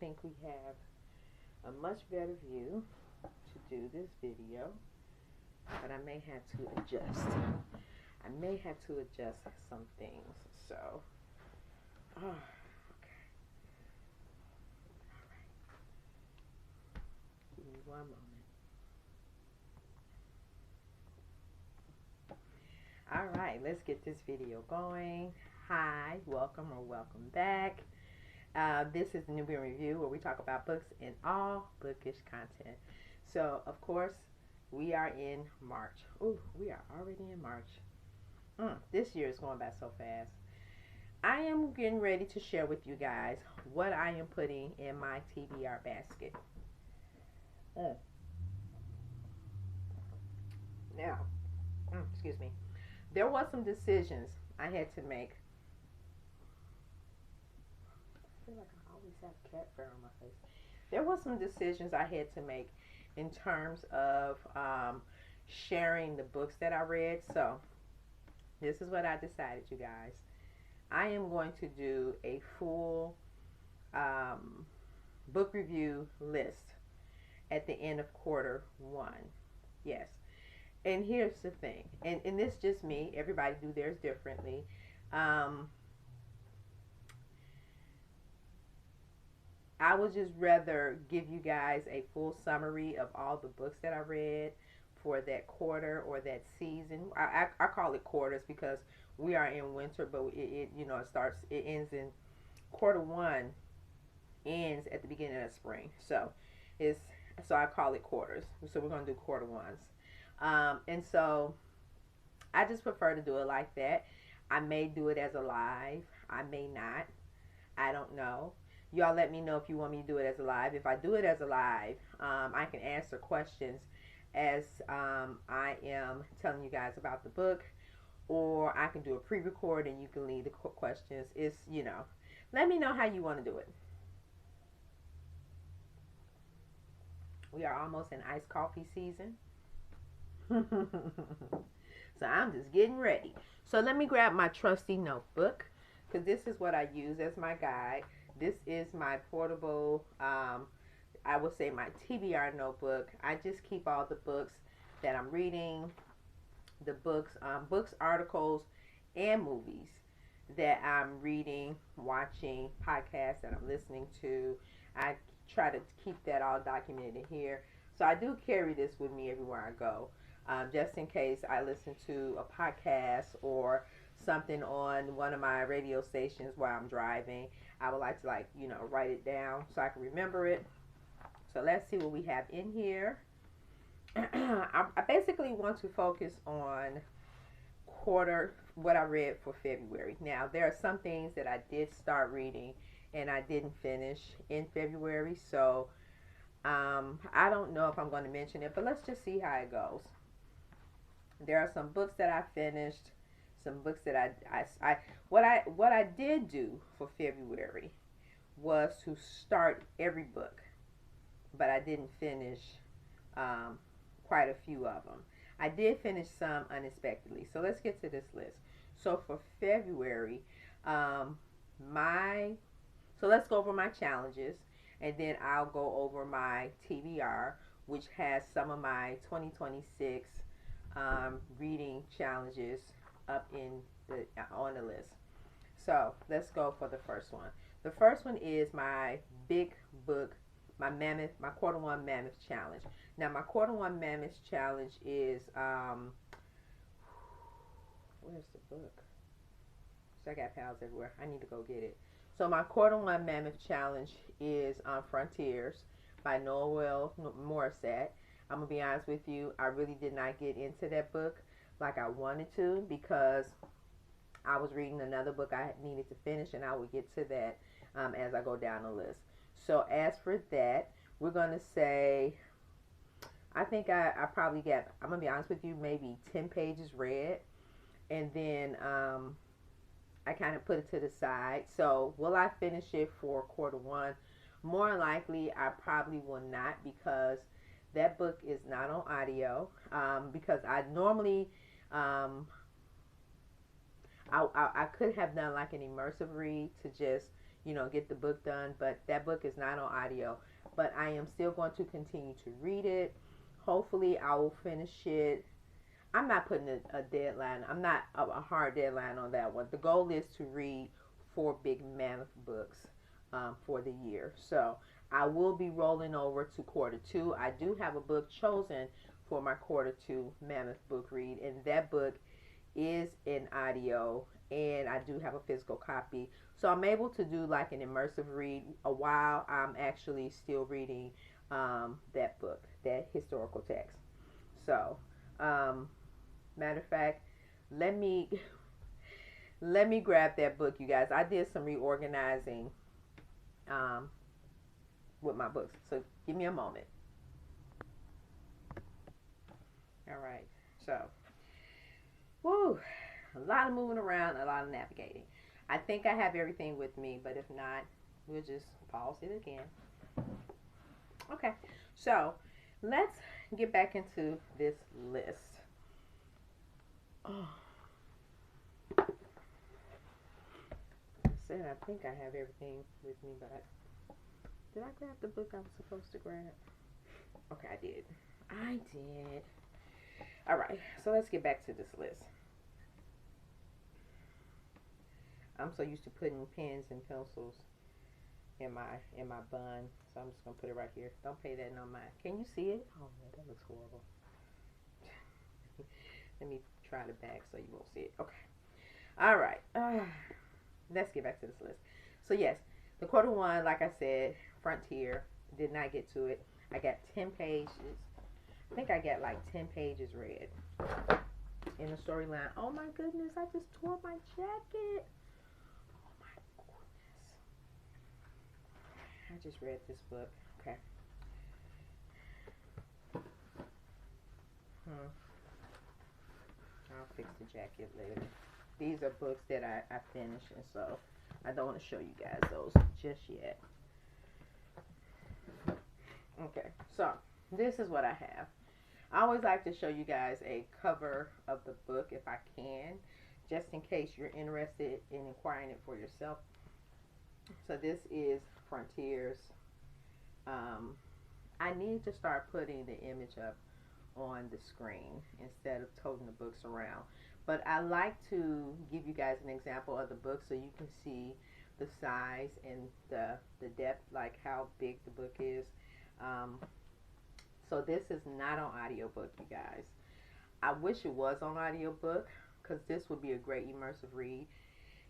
think we have a much better view to do this video, but I may have to adjust. I may have to adjust some things. So, okay. All right. Give me one moment. All right, let's get this video going. Hi, welcome or welcome back. This is the Newbie Review, where we talk about books and all bookish content. So, of course, we are in March. Ooh, we are already in March. This year is going by so fast. I am getting ready to share with you guys what I am putting in my TBR basket. Now, excuse me. There was some decisions I had to make. I feel like I always have cat fur on my face. There was some decisions I had to make in terms of sharing the books that I read. So, this is what I decided, you guys. I am going to do a full book review list at the end of quarter one. Yes. And here's the thing, and this is just me. Everybody do theirs differently. I would just rather give you guys a full summary of all the books that I read for that quarter or that season. I call it quarters because we are in winter, but it ends in quarter one, ends at the beginning of spring. So I call it quarters. So we're gonna do quarter ones. And so I just prefer to do it like that. I may do it as a live. I may not. I don't know. Y'all let me know if you want me to do it as a live. If I do it as a live, I can answer questions as I am telling you guys about the book. Or I can do a pre-record and you can leave the questions. It's, let me know how you want to do it. We are almost in iced coffee season. So I'm just getting ready. So let me grab my trusty notebook, because this is what I use as my guide. This is my portable, I would say my TBR notebook. I just keep all the books that I'm reading, the books, articles, and movies that I'm reading, watching, podcasts that I'm listening to. I try to keep that all documented here. So I do carry this with me everywhere I go. Just in case I listen to a podcast or something on one of my radio stations while I'm driving, I would like to write it down so I can remember it. So let's see what we have in here. I basically want to focus on what I read for February. Now, there are some things that I did start reading and I didn't finish in February, so I don't know if I'm going to mention it, but let's just see how it goes. There are some books that I finished, some books that what I did do for February was to start every book, but I didn't finish quite a few of them. I did finish some unexpectedly. So let's get to this list. So for February, so let's go over my challenges, and then I'll go over my TBR, which has some of my 2026 reading challenges up on the list. So let's go for the first one. The first one is my big book, my quarter one Mammoth challenge. Now my quarter one Mammoth challenge is where's the book? So I got pals everywhere. I need to go get it. So my quarter one Mammoth challenge is Frontiers by Noel Moreset. I'm going to be honest with you, I really did not get into that book like I wanted to, because I was reading another book I needed to finish, and I will get to that as I go down the list. So as for that, we're going to say, I think I probably got, I'm going to be honest with you, maybe 10 pages read, and then I kind of put it to the side. So will I finish it for quarter one? More likely, I probably will not, because that book is not on audio, because I normally, I could have done like an immersive read to just, you know, get the book done. But that book is not on audio. But I am still going to continue to read it. Hopefully, I will finish it. I'm not putting a deadline. I'm not a hard deadline on that one. The goal is to read 4 big Mammoth books for the year. So I will be rolling over to quarter 2. I do have a book chosen for my quarter 2 Mammoth book read, and that book is in audio, and I do have a physical copy. So I'm able to do like an immersive read while I'm actually still reading that book, that historical text. So, matter of fact, let me grab that book, you guys. I did some reorganizing with my books, so give me a moment. All right, so, woo, a lot of moving around, a lot of navigating. I think I have everything with me, but if not, we'll just pause it again. Okay, so let's get back into this list. Oh. I said I think I have everything with me, but did I grab the book I was supposed to grab? Okay, I did. All right, so let's get back to this list. I'm so used to putting pens and pencils in my bun, so I'm just gonna put it right here. Don't pay that no mind. Can you see it? Oh man, that looks horrible. Let me try the back so you won't see it. Okay. All right. Let's get back to this list. So yes, the quarter 1, like I said, Frontier. Did not get to it. I got 10 pages. I think I got like 10 pages read in the storyline. Oh my goodness, I just tore my jacket. Oh my goodness. I just read this book. Okay. I'll fix the jacket later. These are books that I finished, and so I don't want to show you guys those just yet. Okay, so this is what I have. I always like to show you guys a cover of the book if I can, just in case you're interested in acquiring it for yourself. So this is Frontiers. I need to start putting the image up on the screen instead of toting the books around. But I like to give you guys an example of the book so you can see the size and the depth, like how big the book is. So this is not on audiobook, you guys. I wish it was on audiobook because this would be a great immersive read,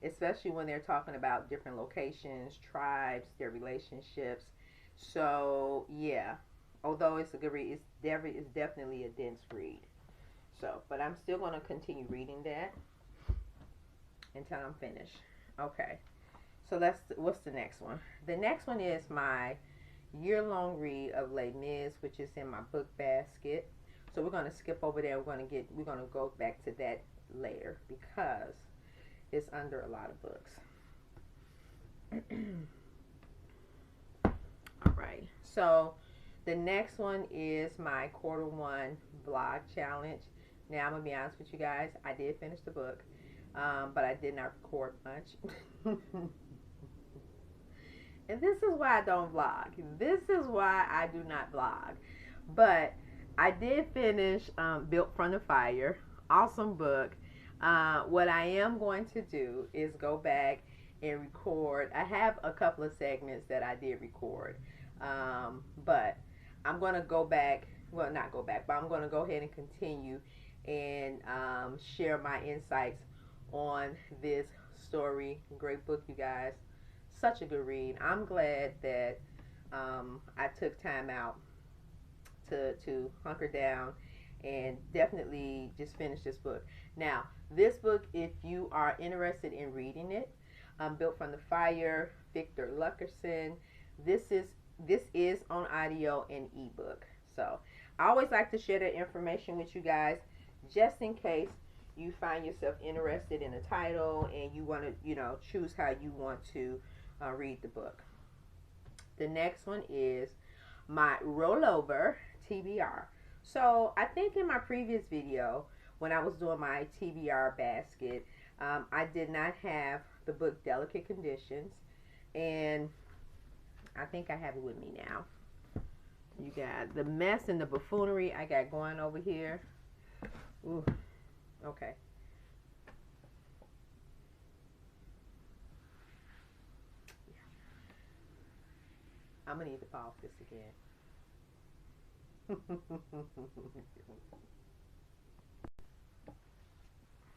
especially when they're talking about different locations, tribes, their relationships. So yeah, although it's a good read, it's definitely a dense read. So, but I'm still going to continue reading that until I'm finished. Okay, so what's the next one? The next one is my year-long read of Les Mis, which is in my book basket. So we're going to skip over there. We're going to go back to that later because it's under a lot of books. All right. So the next one is my quarter 1 vlog challenge. Now I'm gonna be honest with you guys. I did finish the book, but I did not record much. And this is why I don't vlog. This is why I do not vlog. But I did finish Built from the Fire. Awesome book. What I am going to do is go back and record. I have a couple of segments that I did record. But I'm going to go back. Well, not go back, but I'm going to go ahead and continue and share my insights on this story. Great book, you guys. Such a good read. I'm glad that I took time out to hunker down and definitely just finish this book. Now, this book, if you are interested in reading it, Built from the Fire, Victor Luckerson, this is on audio and ebook. So I always like to share that information with you guys, just in case you find yourself interested in a title and you want to, choose how you want to read the book. The next one is my Rollover TBR. So I think in my previous video, when I was doing my TBR basket, I did not have the book Delicate Conditions. And I think I have it with me now. You got the mess and the buffoonery I got going over here. Ooh, okay. I'm gonna need to pause this again.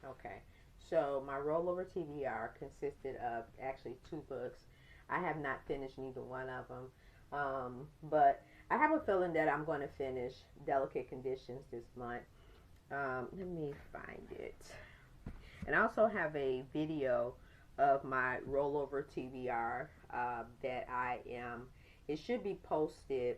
Okay, so my rollover TBR consisted of actually 2 books. I have not finished neither one of them, but I have a feeling that I'm going to finish Delicate Conditions this month. Let me find it. And I also have a video of my rollover TBR that it should be posted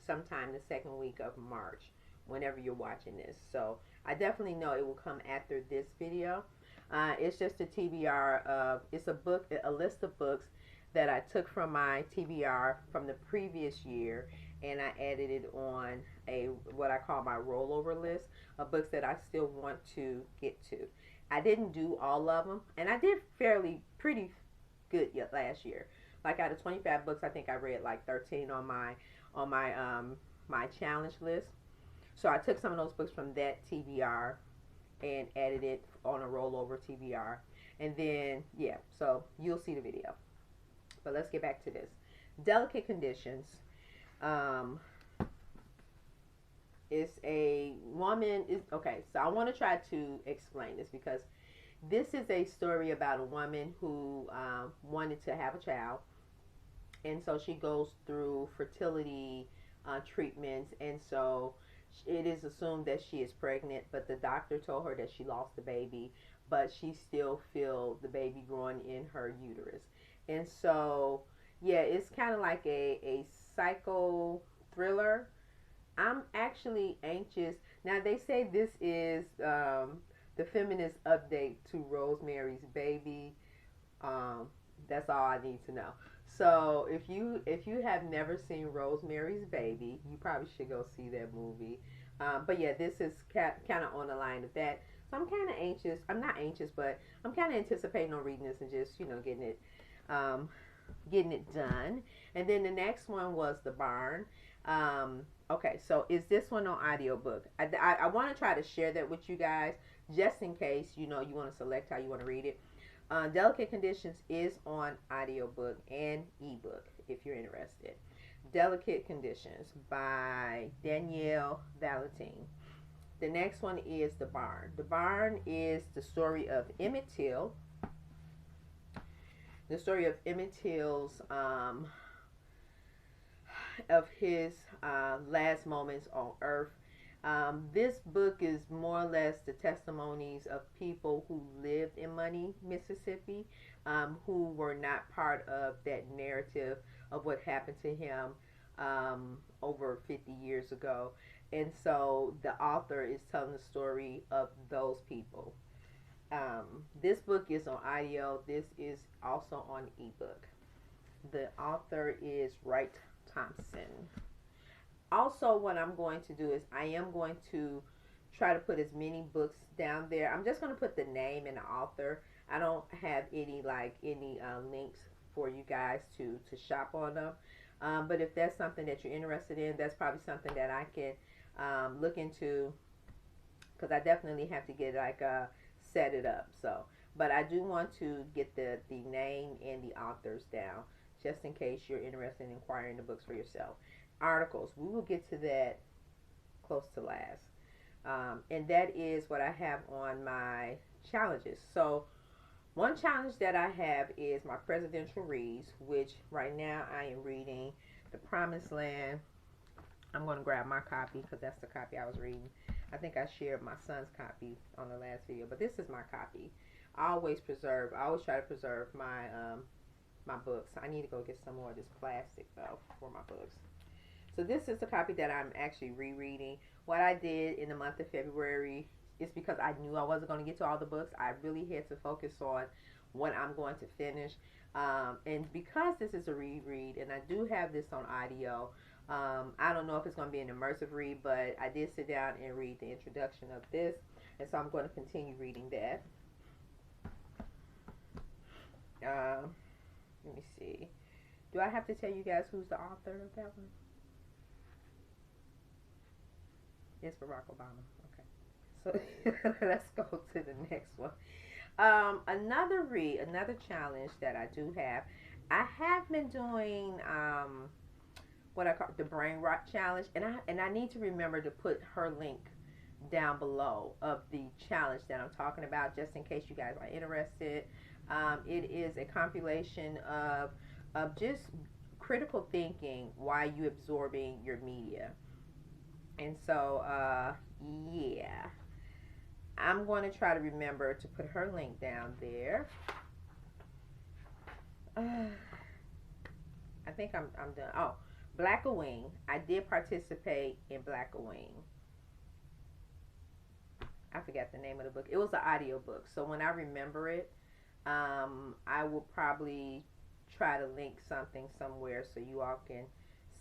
sometime the second week of March, whenever you're watching this. So I definitely know it will come after this video. It's just a TBR of, it's a book, a list of books that I took from my TBR from the previous year, and I added it on what I call my rollover list of books that I still want to get to. I didn't do all of them, and I did pretty good last year. Like out of 25 books, I think I read like 13 on my my challenge list. So I took some of those books from that TBR and added it on a rollover TBR. And then, yeah, so you'll see the video. But let's get back to this. Delicate Conditions is a woman. Okay, so I want to try to explain this because this is a story about a woman who wanted to have a child. And so she goes through fertility treatments, and so it is assumed that she is pregnant, but the doctor told her that she lost the baby, but she still feels the baby growing in her uterus. And so, yeah, it's kind of like a psycho thriller. I'm actually anxious. Now, they say this is the feminist update to Rosemary's Baby. That's all I need to know. So if you have never seen Rosemary's Baby, you probably should go see that movie. But yeah, this is kind of on the line of that. So I'm kind of anxious. I'm not anxious, but I'm kind of anticipating on reading this and just getting it done. And then the next one was The Barn. Okay, so is this one on audiobook? I want to try to share that with you guys just in case you want to select how you want to read it. Delicate Conditions is on audiobook and ebook if you're interested. Delicate Conditions by Danielle, Valentine. The next one is The Barn. The Barn is the story of Emmett Till. The story of Emmett Till's of his last moments on Earth. This book is more or less the testimonies of people who lived in Money, Mississippi, who were not part of that narrative of what happened to him over 50 years ago. And so the author is telling the story of those people. This book is on audio. This is also on ebook. The author is Wright, Thompson. Also, what I'm going to do is I am going to try to put as many books down there. I'm just going to put the name and the author. I don't have any links for you guys to shop on them. But if that's something that you're interested in, that's probably something that I can look into, because I definitely have to get set it up. So, but I do want to get the name and the authors down just in case you're interested in acquiring the books for yourself. Articles, we will get to that close to last. And that is what I have on my challenges. So one challenge that I have is my presidential reads, which right now I am reading The Promised Land. I'm going to grab my copy because that's the copy I was reading. I think I shared my son's copy on the last video, but this is my copy. I always try to preserve my my books. I need to go get some more of this plastic though for my books. So this is the copy that I'm actually rereading. What I did in the month of February is because I knew I wasn't going to get to all the books. I really had to focus on what I'm going to finish. And because this is a reread, and I do have this on audio, I don't know if it's going to be an immersive read, but I did sit down and read the introduction of this. And so I'm going to continue reading that. Let me see. Do I have to tell you guys who's the author of that one? It's Barack Obama. Okay. So let's go to the next one. Another challenge that I do have. I have been doing what I call the brain rot challenge, and I need to remember to put her link down below of the challenge that I'm talking about, just in case you guys are interested. It is a compilation of just critical thinking while you absorbing your media, and so yeah, I'm going to try to remember to put her link down there. I think I'm done. Oh, Black Wing. I did participate in Black Wing. I forgot the name of the book. It was an audio book. So when I remember it, I will probably try to link something somewhere so you all can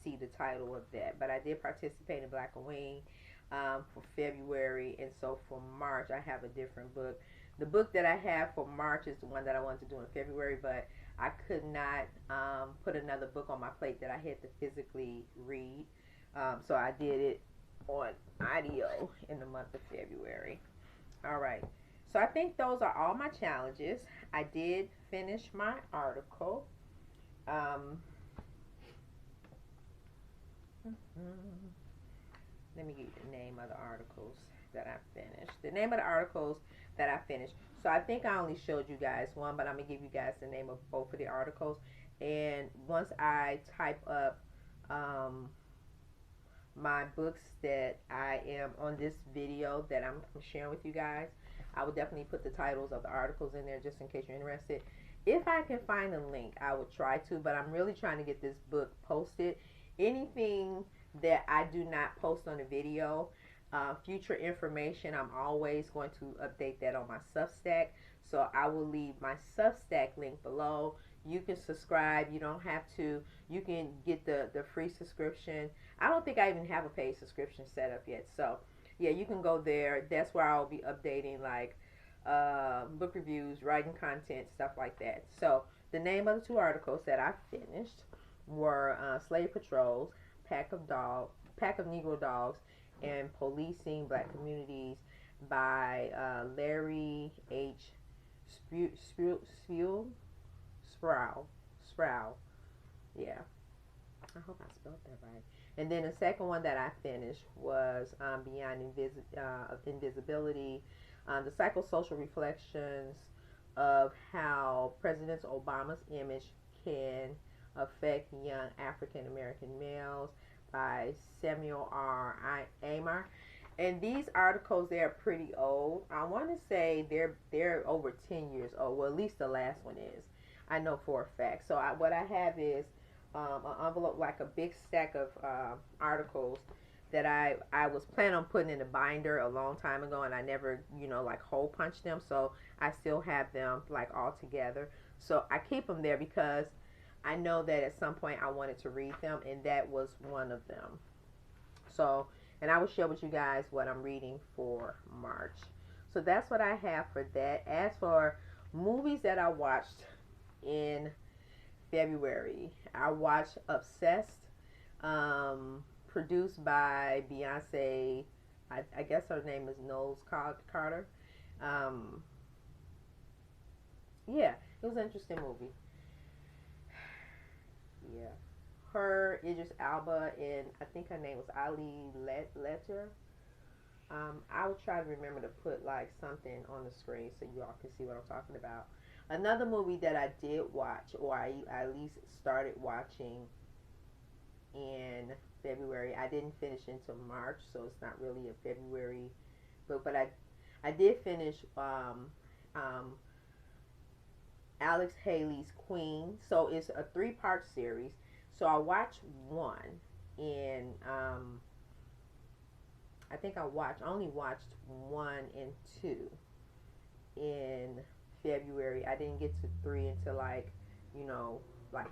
see the title of that. But I did participate in Black Wing for February. And so for March, I have a different book. The book that I have for March is the one that I wanted to do in February, but I could not put another book on my plate that I had to physically read. So I did it on audio in the month of February. All right. So I think those are all my challenges. I did finish my article. Let me give you the name of the articles that I finished. The name of the articles that I finished. So I think I only showed you guys one, but I'm going to give you guys the name of both of the articles. And once I type up my books that I am on this video that I'm sharing with you guys, I will definitely put the titles of the articles in there just in case you're interested. If I can find a link, I will try to, but I'm really trying to get this book posted. Anything that I do not post on the video, future information, I'm always going to update that on my Substack. So I will leave my Substack link below. You can subscribe. You don't have to. You can get the free subscription. I don't think I even have a paid subscription set up yet. So yeah, you can go there. That's where I'll be updating like book reviews, writing content, stuff like that. So the name of the two articles that I finished were Slave Patrols, Pack of Negro Dogs, and Policing Black Communities by Larry H. Sproul. Yeah. I hope I spelled that right. And then the second one that I finished was Beyond Invisibility, the psychosocial reflections of how President Obama's image can affect young African American males by Samuel R. Amar. And these articles, they're pretty old. I want to say they're over 10 years old. Well, at least the last one is. I know for a fact. So what I have is an envelope, like a big stack of articles that I was planning on putting in a binder a long time ago, and I never, like hole punched them. So I still have them like all together. So I keep them there because I know that at some point I wanted to read them, and that was one of them. So, and I will share with you guys what I'm reading for March. So that's what I have for that. As for movies that I watched in February, I watched Obsessed, produced by Beyonce. I guess her name is Noel Carter. Yeah, it was an interesting movie. Yeah. Her, Idris Elba, and I think her name was Ali Ledger. I will try to remember to put like something on the screen so you all can see what I'm talking about. Another movie that I did watch, or I at least started watching in February. I didn't finish until March, so it's not really a February book, but I did finish Alex Haley's Queen. So it's a 3-part series. So I watched one, and I think I only watched 1 and 2 in February. I didn't get to 3 until like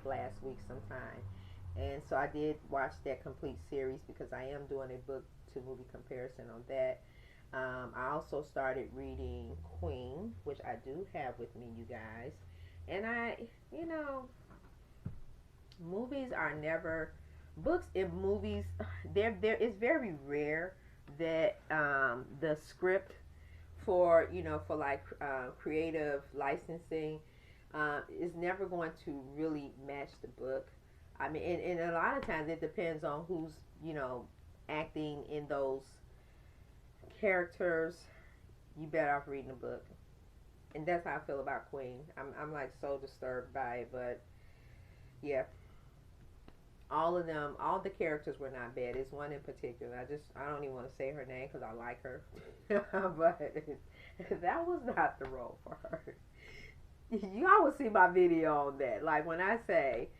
last week sometime. And so I did watch that complete series because I am doing a book to movie comparison on that. I also started reading Queen, which I do have with me, you guys. And Movies are never books and movies. There it's very rare that the script for for like creative licensing is never going to really match the book. I mean, and a lot of times it depends on who's acting in those characters. You better off reading the book, and that's how I feel about Queen. I'm like so disturbed by it, but yeah, all of them, all the characters were not bad. It's one in particular. I don't even want to say her name because I like her, but that was not the role for her. You always see my video on that. Like when I say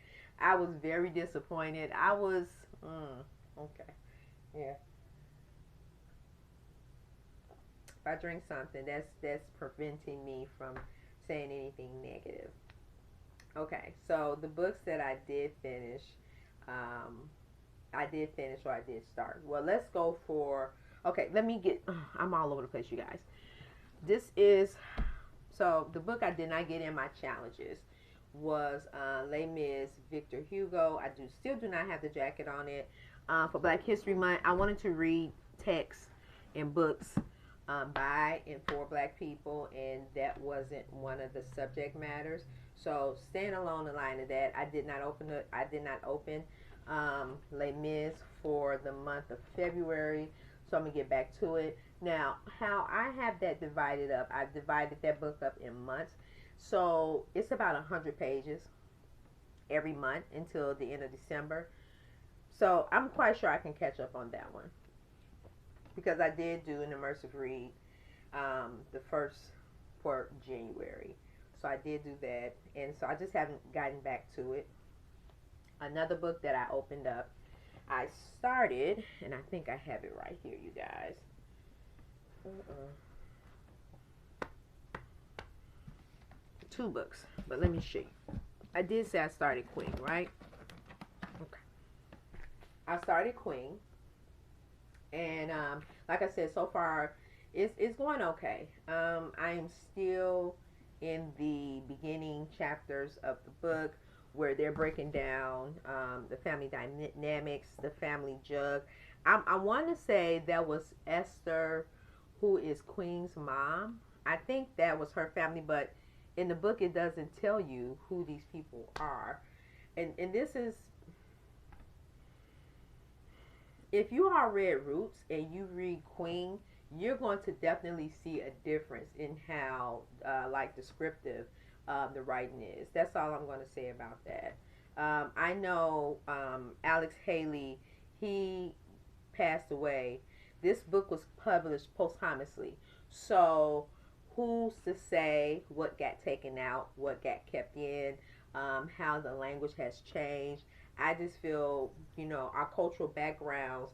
I was very disappointed, I was okay. Yeah. If I drink something, that's preventing me from saying anything negative. Okay, so the books that um, I did finish or I did start. Well, let's go for. Okay, let me get. I'm all over the place, you guys. This is so the book I did not get in my challenges was Les Mis Victor Hugo. I still do not have the jacket on it. For Black History Month, I wanted to read texts and books by and for Black people, and that wasn't one of the subject matters. So staying along the line of that, I did not open Les Mis for the month of February. So I'm gonna get back to it. Now, how I have that divided up, I've divided that book up in months. So it's about 100 pages every month until the end of December. So I'm quite sure I can catch up on that one because I did do an immersive read the first for January. So I did do that, and so I just haven't gotten back to it. Another book that I opened up, I started, and I think I have it right here, you guys. Two books, but let me show you. I did say I started Queen, right? Okay. I started Queen, and like I said, so far it's going okay. I'm still in the beginning chapters of the book where they're breaking down the family dynamics, the family jug. I want to say that was Esther, who is Queen's mom. I think that was her family, but in the book it doesn't tell you who these people are. And this is, if you all read Roots and you read Queen, you're going to definitely see a difference in how like descriptive the writing is. That's all I'm going to say about that. I know Alex Haley, he passed away. This book was published posthumously. So who's to say what got taken out, what got kept in, how the language has changed. I just feel, our cultural backgrounds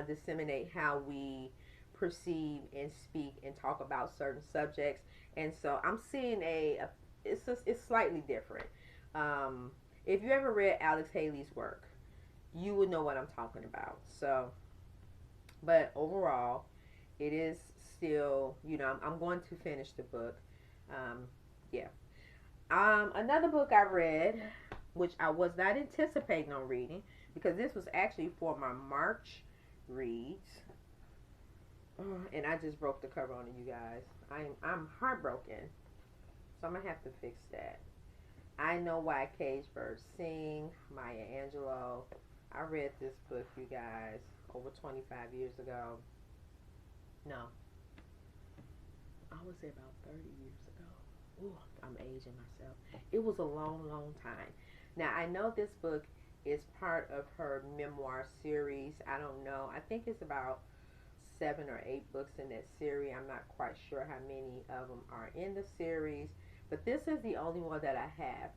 disseminate how we perceive and speak and talk about certain subjects. And so I'm seeing it's slightly different. If you ever read Alex Haley's work, you would know what I'm talking about. So, but overall, it is still, I'm going to finish the book. Yeah. Another book I read, which I was not anticipating on reading, because this was actually for my March reads. And I just broke the cover on it, you guys. I'm heartbroken. So I'm going to have to fix that. I Know Why Cage Birds Sing, Maya Angelou. I read this book, you guys, over 25 years ago. No. I would say about 30 years ago. Ooh, I'm aging myself. It was a long, long time. Now, I know this book is part of her memoir series. I don't know. I think it's about 7 or 8 books in that series. I'm not quite sure how many of them are in the series. But this is the only one that I have.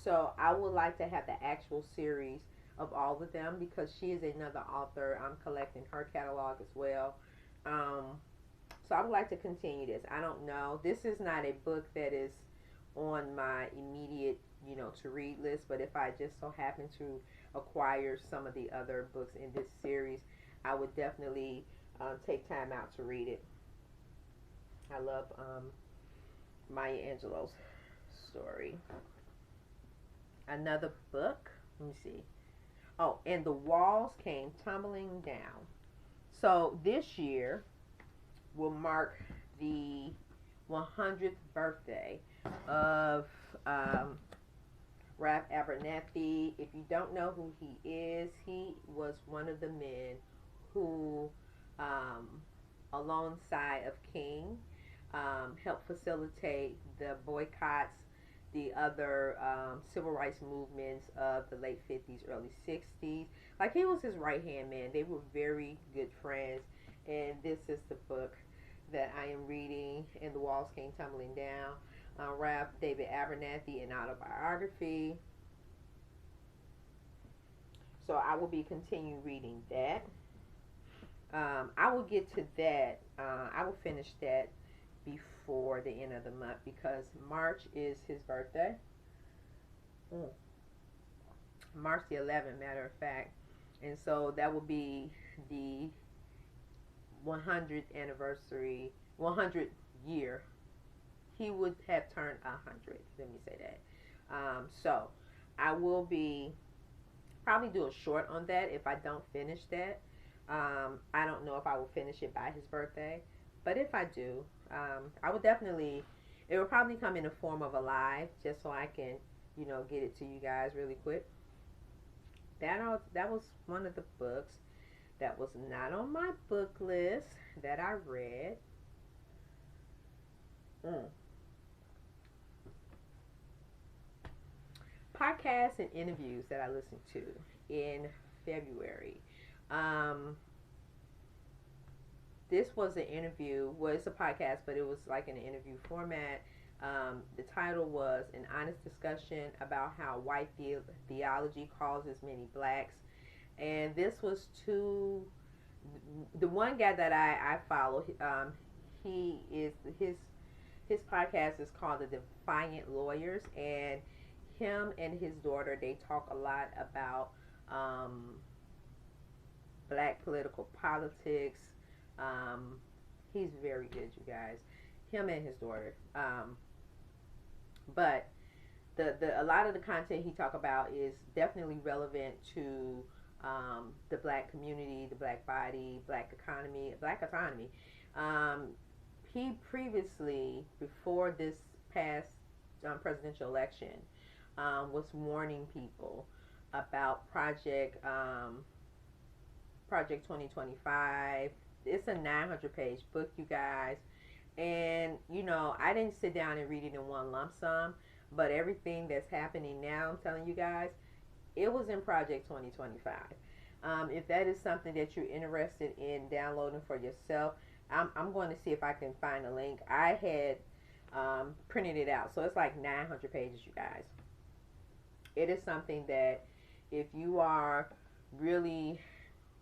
So I would like to have the actual series of all of them because she is another author. I'm collecting her catalog as well. So I would like to continue this. I don't know. This is not a book that is on my immediate, to read list. But if I just so happen to acquire some of the other books in this series, I would definitely take time out to read it. I love Maya Angelou's story. Another book Let me see. Oh, and the walls came tumbling down. So this year will mark the 100th birthday of Ralph Abernathy. If you don't know who he was one of the men who, alongside of King, helped facilitate the boycotts, the other civil rights movements of the late 50s, early 60s. Like, he was his right hand man. They were very good friends. And this is the book that I am reading, And the Walls Came Tumbling Down. Ralph David Abernathy, an autobiography. So I will be continuing reading that. I will get to that. I will finish that before the end of the month because March is his birthday. March the 11th, matter of fact. And so that will be the 100th anniversary, 100th year. He would have turned 100. Let me say that. So I will be probably do a short on that if I don't finish that. I don't know if I will finish it by his birthday, but if I do, I will definitely. It will probably come in the form of a live, just so I can, get it to you guys really quick. That was one of the books that was not on my book list that I read. Podcasts and interviews that I listened to in February. This was an interview. Well, it's a podcast, but it was like an interview format. The title was An Honest Discussion About How White Theology Causes Many Blacks. And this was the one guy that I follow, he is, his podcast is called The Defiant Lawyers, and him and his daughter, they talk a lot about black political politics. He's very good, you guys. Him and his daughter. But a lot of the content he talk about is definitely relevant to the black community, the black body, black autonomy. He previously, before this past presidential election, was warning people about Project 2025. It's a 900-page book, you guys. And, I didn't sit down and read it in one lump sum, but everything that's happening now, I'm telling you guys, it was in Project 2025. If that is something that you're interested in downloading for yourself, I'm going to see if I can find a link. I had printed it out, so it's like 900 pages, you guys. It is something that if you are really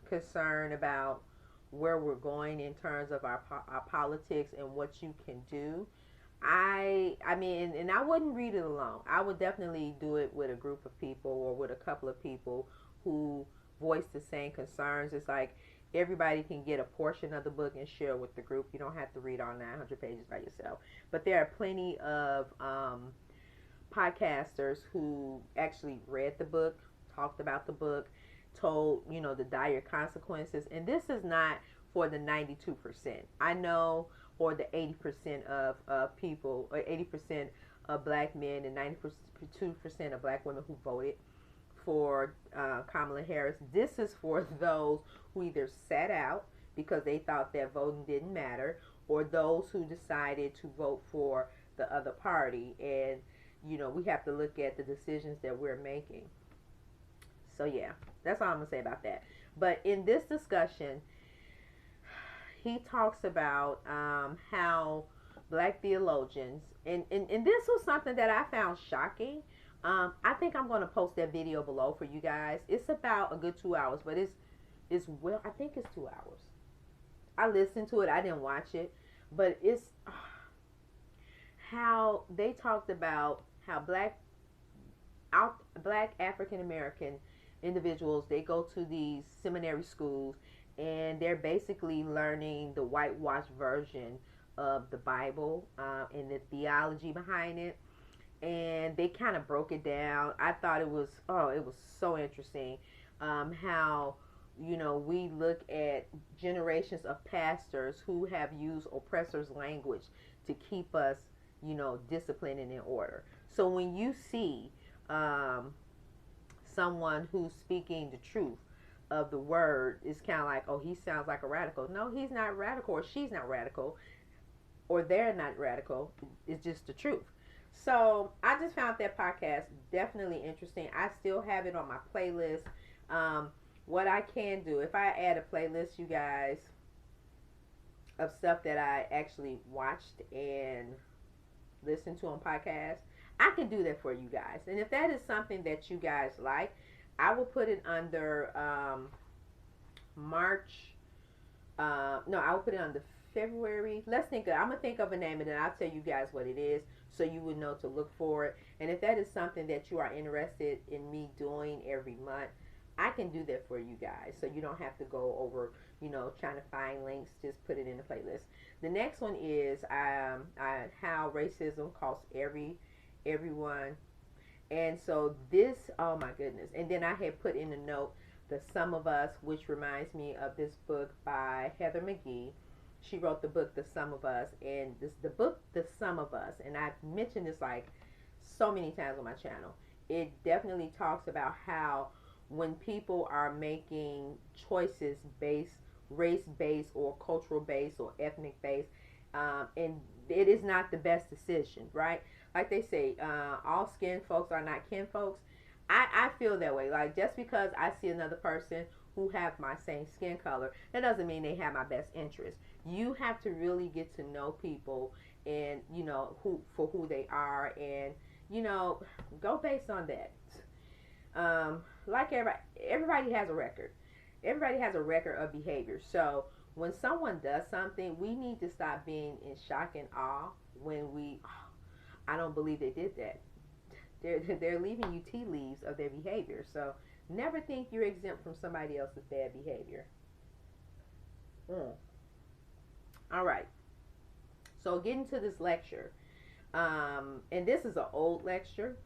concerned about where we're going in terms of our politics and what you can do, I mean, and I wouldn't read it alone. I would definitely do it with a group of people or with a couple of people who voice the same concerns. It's like everybody can get a portion of the book and share with the group. You don't have to read all 900 pages by yourself. But there are plenty of podcasters who actually read the book, talked about the book, told, the dire consequences. And this is not for the 92%. I know, or the 80% of people, or 80% of black men and 92% of black women who voted for Kamala Harris. This is for those who either sat out because they thought that voting didn't matter, or those who decided to vote for the other party. And, we have to look at the decisions that we're making. So, yeah, that's all I'm going to say about that. But in this discussion, he talks about how black theologians, and this was something that I found shocking. I think I'm going to post that video below for you guys. It's about a good 2 hours, but I think it's 2 hours. I listened to it. I didn't watch it, but it's how they talked about how black African American individuals, they go to these seminary schools and they're basically learning the whitewashed version of the Bible and the theology behind it. and they kind of broke it down. I thought it was, oh, it was so interesting, how, you know, we look at generations of pastors who have used oppressors' language to keep us, you know, disciplined and in order. So when you see someone who's speaking the truth of the word, it's kind of like, oh, he sounds like a radical. No, he's not radical, or she's not radical, or they're not radical. It's just the truth. So I just found that podcast definitely interesting. I still have it on my playlist. What I can do, if I add a playlist, you guys, of stuff that I actually watched and listened to on podcasts, I can do that for you guys. And if that is something that you guys like, I will put it under March. No, I will put it under February. I'm gonna think of a name, and then I'll tell you guys what it is, so you would know to look for it. And if that is something that you are interested in me doing every month, I can do that for you guys, so you don't have to go over, you know, trying to find links. Just put it in the playlist. The next one is how racism costs everyone. And so this, oh my goodness. And then I had put in a note, The Sum of Us, which reminds me of this book by Heather McGee. She wrote the book, The Sum of Us. And the book, The Sum of Us, and I've mentioned this like so many times on my channel, it definitely talks about how when people are making choices based, race-based or cultural-based or ethnic-based, and it is not the best decision, right? Like they say, all skin folks are not kin folks. I feel that way. Like, just because I see another person who have my same skin color, that doesn't mean they have my best interest. You have to really get to know people, and, you know, who they are, and, you know, go based on that. Like everybody has a record. Everybody has a record of behavior. So when someone does something, we need to stop being in shock and awe when I don't believe they did that. They're leaving you tea leaves of their behavior. So never think you're exempt from somebody else's bad behavior. All right. So getting to this lecture, and this is an old lecture,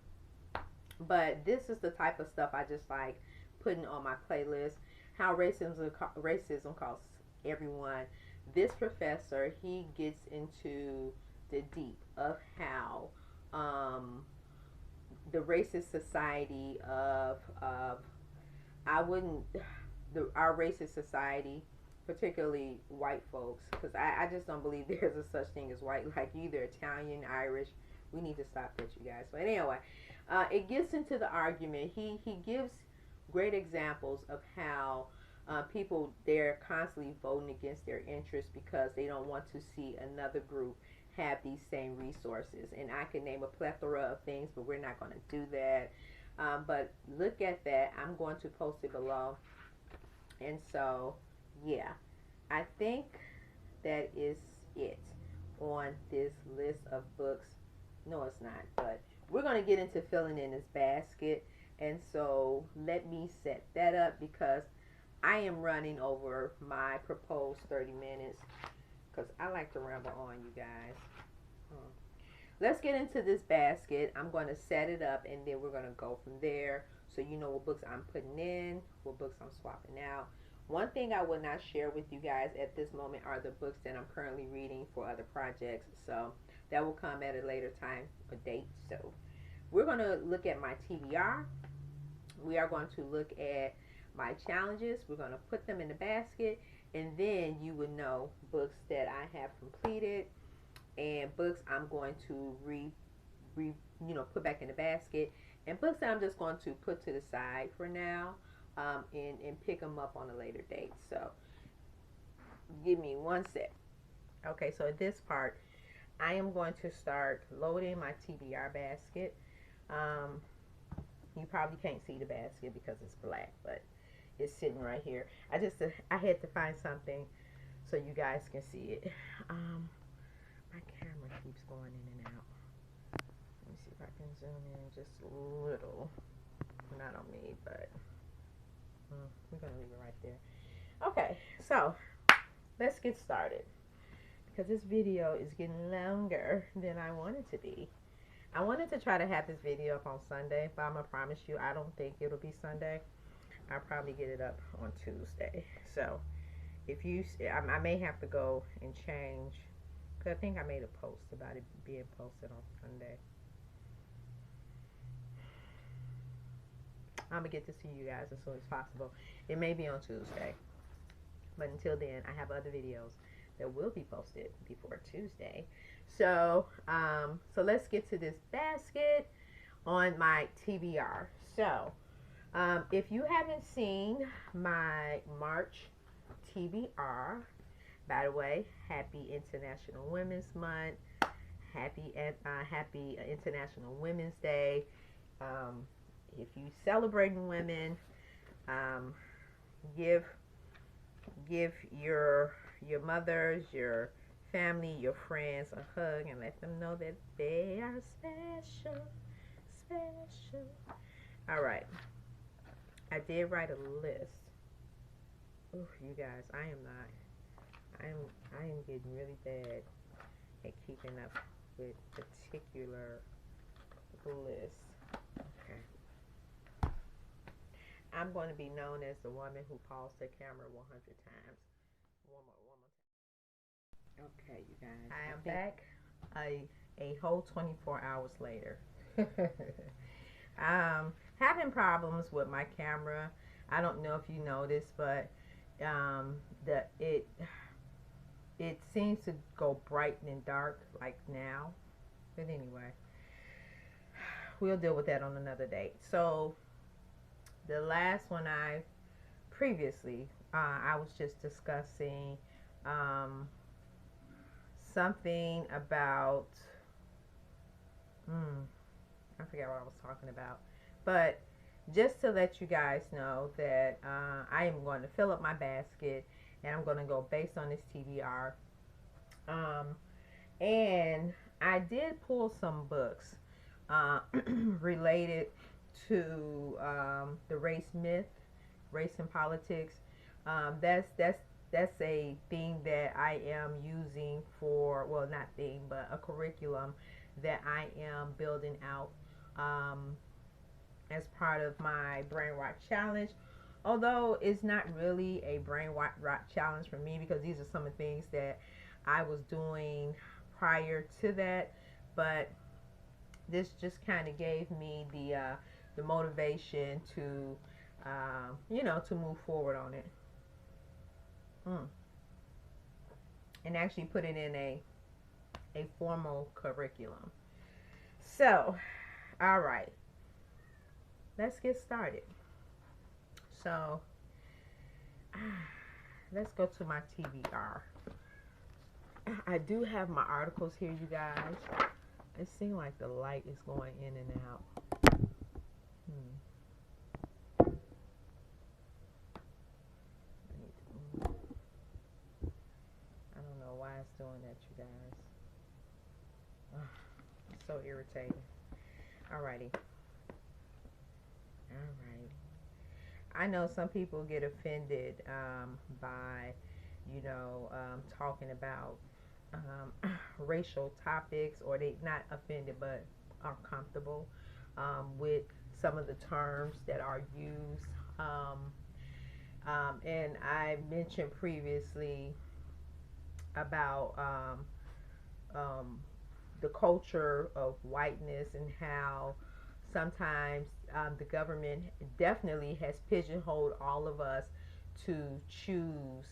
but this is the type of stuff I just like putting on my playlist. How racism costs everyone. This professor, he gets into the deep of how the racist society of our racist society, particularly white folks, because I just don't believe there's a such thing as white. Like, either Italian, Irish. We need to stop that, you guys. But anyway, it gets into the argument. He gives great examples of how people, they're constantly voting against their interests because they don't want to see another group have these same resources. And I can name a plethora of things, but we're not going to do that. But look at that. I'm going to post it below. And so, yeah, I think that is it on this list of books. No, it's not, but we're going to get into filling in this basket. And so let me set that up, because I am running over my proposed 30 minutes, because I like to ramble on, you guys. Let's get into this basket. I'm going to set it up, and then we're going to go from there, so you know what books I'm putting in, what books I'm swapping out. One thing I will not share with you guys at this moment are the books that I'm currently reading for other projects. So that will come at a later time or date. So we're going to look at my TBR. We are going to look at my challenges. We're going to put them in the basket, and then you would know books that I have completed and books I'm going to put back in the basket, and books that I'm just going to put to the side for now, and pick them up on a later date. So give me one sec. Okay, so at this part, I am going to start loading my TBR basket. You probably can't see the basket because it's black, but it's sitting right here. I had to find something so you guys can see it. My camera keeps going in and out. Let me see if I can zoom in just a little. Not on me, but we're gonna leave it right there. Okay, so let's get started, because this video is getting longer than I want it to be. I wanted to try to have this video up on Sunday, but I'm gonna promise you I don't think it'll be Sunday. I'll probably get it up on Tuesday. So if you, I may have to go and change, because I think I made a post about it being posted on Sunday. I'm gonna get this to you guys as soon as possible. It may be on Tuesday, but until then, I have other videos that will be posted before Tuesday. So, so let's get to this basket on my TBR. So, if you haven't seen my March TBR, by the way, happy International Women's Month, happy International Women's Day. If you celebrating women, give your mothers, your family, your friends a hug and let them know that they are special, special. All right, I did write a list. Ooh, you guys, I am getting really bad at keeping up with particular lists. Okay. I'm going to be known as the woman who paused the camera 100 times. One more time. Okay, you guys. I am back a whole 24 hours later. Having problems with my camera. I don't know if you noticed, but it seems to go bright and dark like now. But anyway, we'll deal with that on another date. So the last one I was just discussing something about I forgot what I was talking about, but just to let you guys know that I am going to fill up my basket and I'm going to go based on this TBR. And I did pull some books related to the race myth, race and politics. That's a thing that I am using for, well, not thing, but a curriculum that I am building out as part of my brain rot challenge. Although it's not really a brain rot challenge for me, because these are some of the things that I was doing prior to that, but this just kind of gave me the motivation to to move forward on it, and actually put it in a formal curriculum. So, all right, let's get started. So, let's go to my TBR. I do have my articles here, you guys. It seems like the light is going in and out. I don't know why it's doing that, you guys. It's so irritating. Alrighty. Alright. I know some people get offended by, talking about racial topics, or they not offended but are comfortable with some of the terms that are used. And I mentioned previously about the culture of whiteness and how sometimes the government definitely has pigeonholed all of us to choose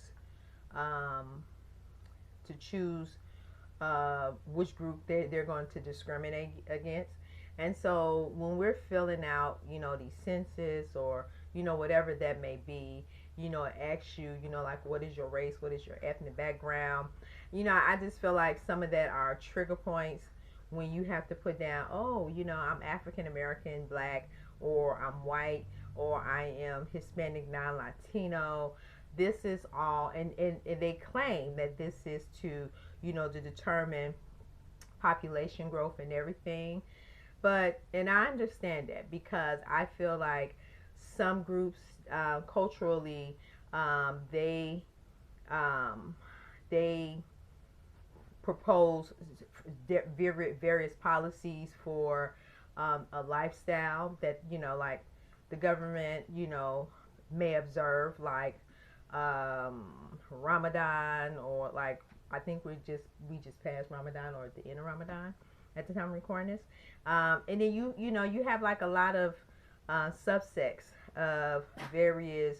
which group they're going to discriminate against. And so when we're filling out, these census or, whatever that may be, it asks you, like, what is your race? What is your ethnic background? I just feel like some of that are trigger points when you have to put down, oh, I'm African American, black, or I'm white, or I am Hispanic, non-Latino. This is all, and they claim that this is to, to determine population growth and everything. But, and I understand that, because I feel like some groups culturally, they propose, various policies for a lifestyle that, you know, like the government, you know, may observe, like Ramadan, or like I think we just passed Ramadan, or at the end of Ramadan at the time of recording this. And then you know, you have like a lot of subsects of various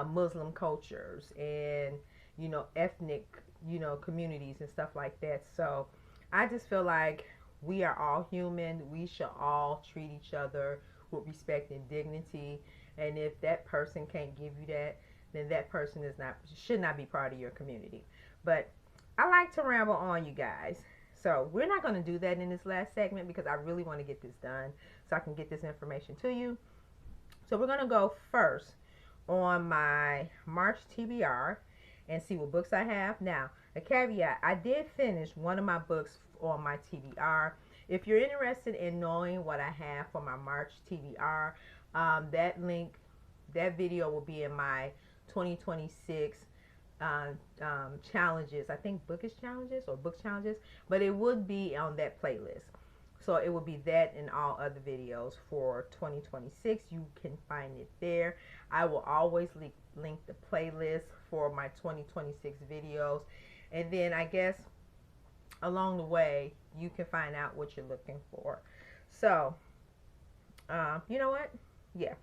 Muslim cultures and, you know, ethnic, you know, communities and stuff like that. So I just feel like we are all human. We should all treat each other with respect and dignity. And if that person can't give you that, then that person should not be part of your community. But I like to ramble on, you guys. So we're not going to do that in this last segment because I really want to get this done so I can get this information to you. So we're going to go first on my March TBR and see what books I have. Now, a caveat, I did finish one of my books on my TBR. If you're interested in knowing what I have for my March TBR, that video will be in my 2026 challenges. I think Bookish challenges or book challenges, but it would be on that playlist. So it will be that and all other videos for 2026. You can find it there. I will always link the playlist for my 2026 videos. And then I guess along the way, you can find out what you're looking for. So, you know what? Yeah.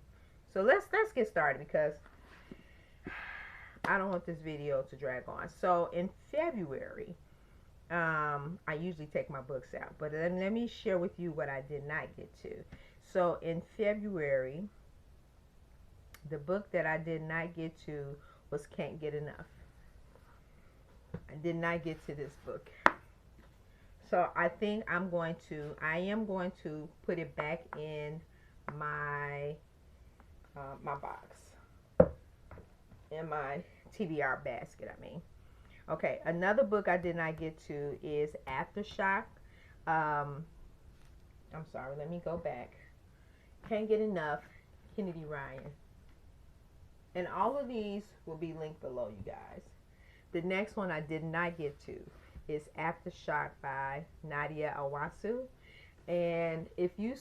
So let's get started because I don't want this video to drag on. So in February, I usually take my books out, but let me share with you what I did not get to. So in February, the book that I did not get to was Can't Get Enough. I did not get to this book. So I think I am going to put it back in my my box, in my TBR basket, I mean. Okay, another book I did not get to is Aftershock. I'm sorry, let me go back. Can't Get Enough, Kennedy Ryan. And all of these will be linked below, you guys. The next one I did not get to is Aftershock by Nadia Awasu. And if you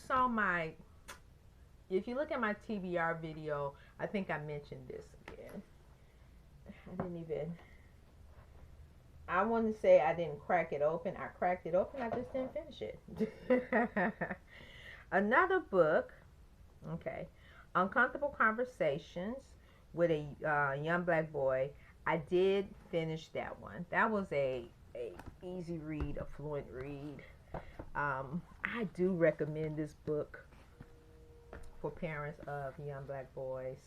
look at my TBR video, I think I mentioned this again. I want to say I didn't crack it open. I cracked it open. I just didn't finish it. Another book, okay, Uncomfortable Conversations with a Young Black Boy. I did finish that one. That was a easy read, a fluent read. I do recommend this book for parents of young black boys.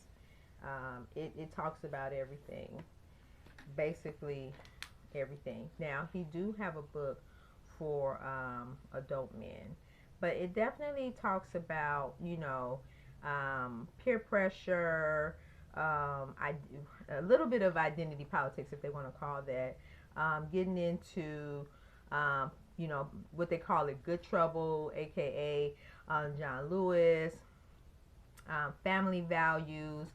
It talks about everything, basically everything. Now, he do have a book for adult men, but it definitely talks about, you know, peer pressure, a little bit of identity politics, if they want to call that, getting into, you know, what they call it, good trouble, aka John Lewis, family values.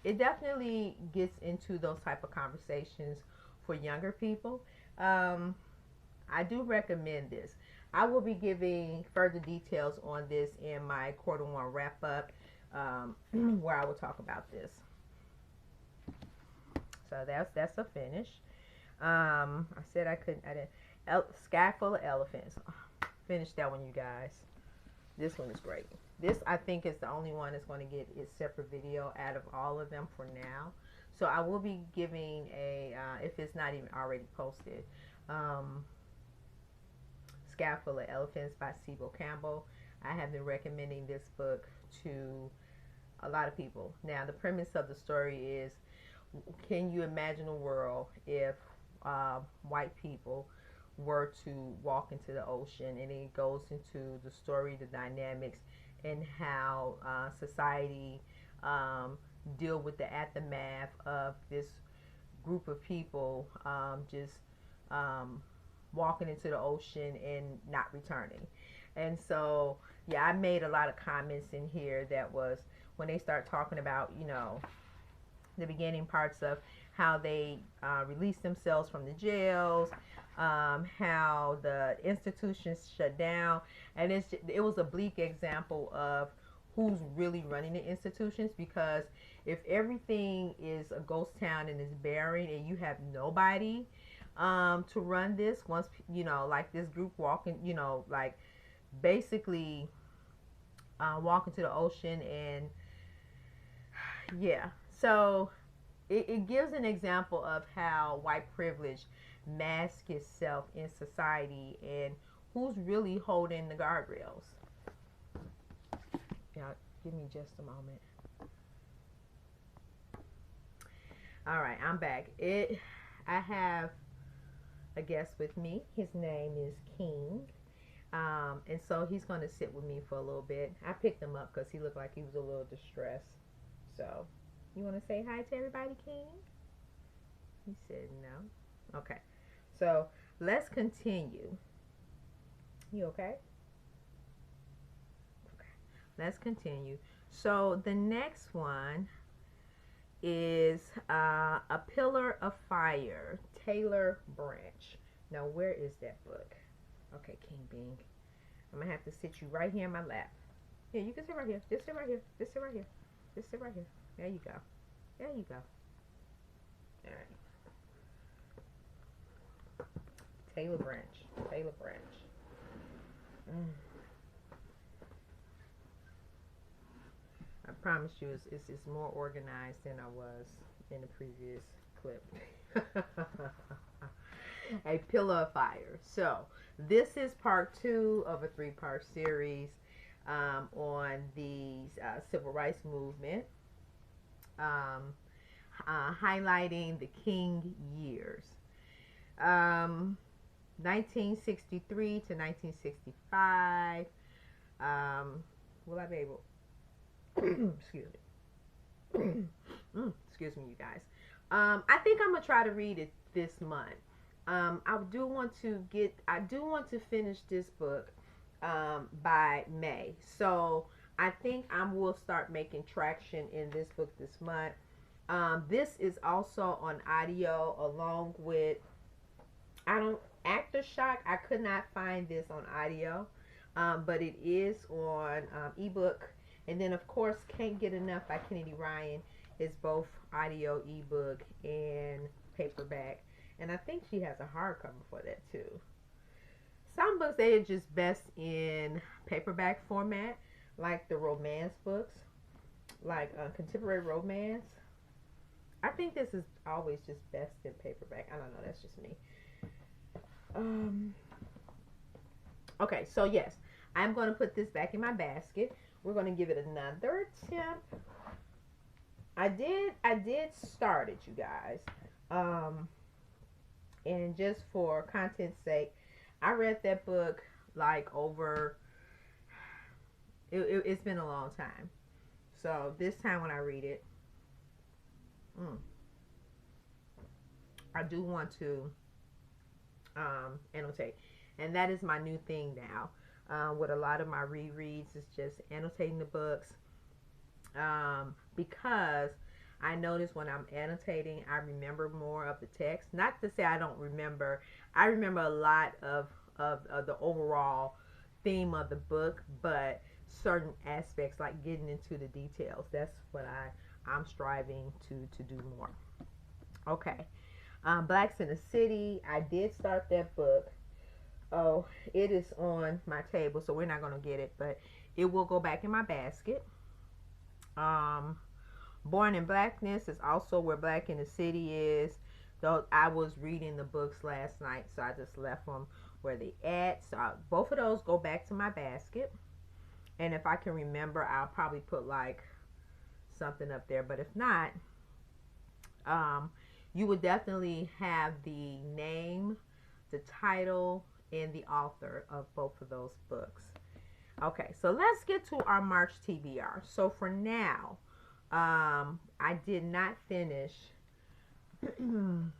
It definitely gets into those type of conversations for younger people. I do recommend this. I will be giving further details on this in my Q1 wrap up, where I will talk about this. So that's a finish. I said I didn't. Sky Full of Elephants. Finish that one, you guys. This one is great. This, I think, is the only one that's going to get its separate video out of all of them for now. So I will be giving a, if it's not even already posted, Sky Full of Elephants by Cebo Campbell. I have been recommending this book to a lot of people. Now, the premise of the story is, can you imagine a world if white people were to walk into the ocean? And it goes into the story, the dynamics, and how society deal with the aftermath of this group of people just walking into the ocean and not returning. And so, yeah, I made a lot of comments in here that was when they start talking about, you know, the beginning parts of how they release themselves from the jails, how the institutions shut down, and it was a bleak example of who's really running the institutions, because if everything is a ghost town and is barren and you have nobody to run this, once like this group walking, like basically walking to the ocean, and yeah, so it gives an example of how white privilege masks itself in society and who's really holding the guardrails. Yeah, give me just a moment. All right, I'm back. I have a guest with me. His name is King. And so he's going to sit with me for a little bit. I picked him up because he looked like he was a little distressed. So, you want to say hi to everybody, King? He said no. Okay. So, let's continue. You okay? Okay. Let's continue. So, the next one is A Pillar of Fire, Taylor Branch. Now, where is that book? Okay, King Bing. I'm going to have to sit you right here in my lap. Yeah, you can sit right here. Just sit right here. Just sit right here. Just sit right here. There you go. There you go. All right. Taylor Branch. Taylor Branch. I promise you it's more organized than I was in the previous clip. A Pillar of Fire. So, this is part 2 of a 3-part series on the civil rights movement, highlighting the King years. 1963 to 1965. Will I be able... excuse me. Excuse me, you guys. I think I'm going to try to read it this month. I do want to finish this book by May. So I think I will start making traction in this book this month. This is also on audio along with Aftershock. I could not find this on audio, but it is on ebook. And then of course Can't Get Enough by Kennedy Ryan is both audio, ebook, and paperback. And I think she has a hardcover for that too. Some books, they are just best in paperback format, like the romance books, like contemporary romance. I think this is always just best in paperback. I don't know, that's just me. Okay, so yes, I'm going to put this back in my basket. We're going to give it another attempt. I did start it, you guys. And just for content's sake, I read that book like over, it's been a long time. So this time when I read it, I do want to annotate. And that is my new thing now. With a lot of my rereads, it's just annotating the books. Because I notice when I'm annotating, I remember more of the text. Not to say I don't remember. I remember a lot of the overall theme of the book, but certain aspects, like getting into the details, that's what I'm striving to do more. Okay. Blacks in the City. I did start that book. Oh, it is on my table, so we're not going to get it, but it will go back in my basket. Born in Blackness is also where Black in the City is. Though I was reading the books last night, so I just left them where they at. So both of those go back to my basket. And if I can remember, I'll probably put like something up there. But if not, you would definitely have the name, the title, and the author of both of those books. Okay, so let's get to our March TBR. So for now, I did not finish. Oh,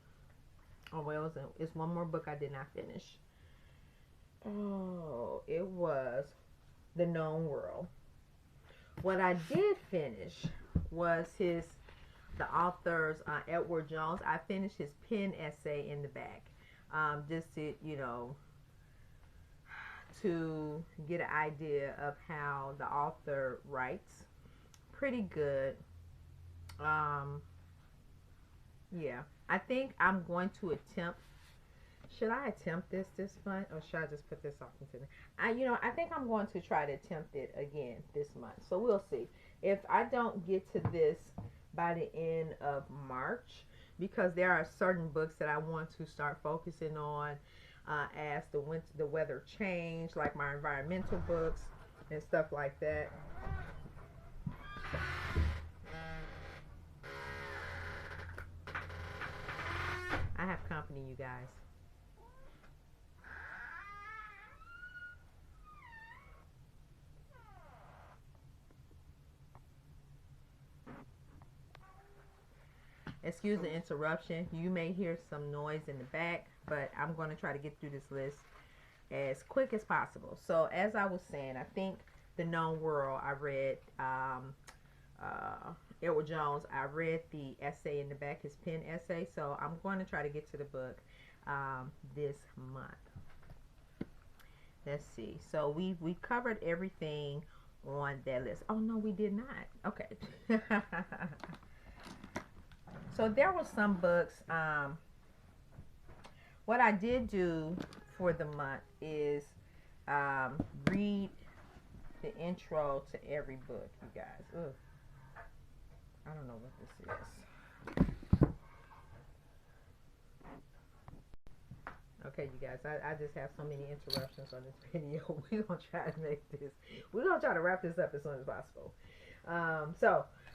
well, it's one more book I did not finish. Oh, it was The Known World. What I did finish was the author's Edward Jones. I finished his pen essay in the back. just to, you know, to get an idea of how the author writes. Pretty good. Yeah, I think I'm going to attempt. Should I attempt this month, or should I just put this off into I think I'm going to try to attempt it again this month. So we'll see. If I don't get to this by the end of March, because there are certain books that I want to start focusing on as the weather change, like my environmental books and stuff like that. I have company, you guys. Excuse the interruption. You may hear some noise in the back, but I'm going to try to get through this list as quick as possible. So as I was saying, I think The Known World, I read Edward Jones. I read the essay in the back, his pen essay. So I'm going to try to get to the book this month. Let's see. So we covered everything on that list. Oh, no, we did not. Okay. So there were some books. What I did do for the month is read the intro to every book, you guys. Ugh. I don't know what this is. Okay, you guys, I just have so many interruptions on this video. We're going to try to make this, we're going to try to wrap this up as soon as possible.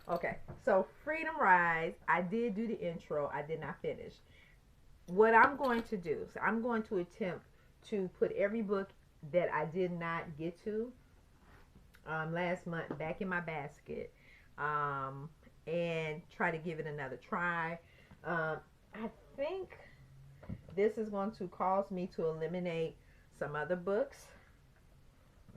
Okay, so Freedom Rise, I did do the intro. I did not finish. What I'm going to do, so I'm going to attempt to put every book that I did not get to last month back in my basket and try to give it another try. I think this is going to cause me to eliminate some other books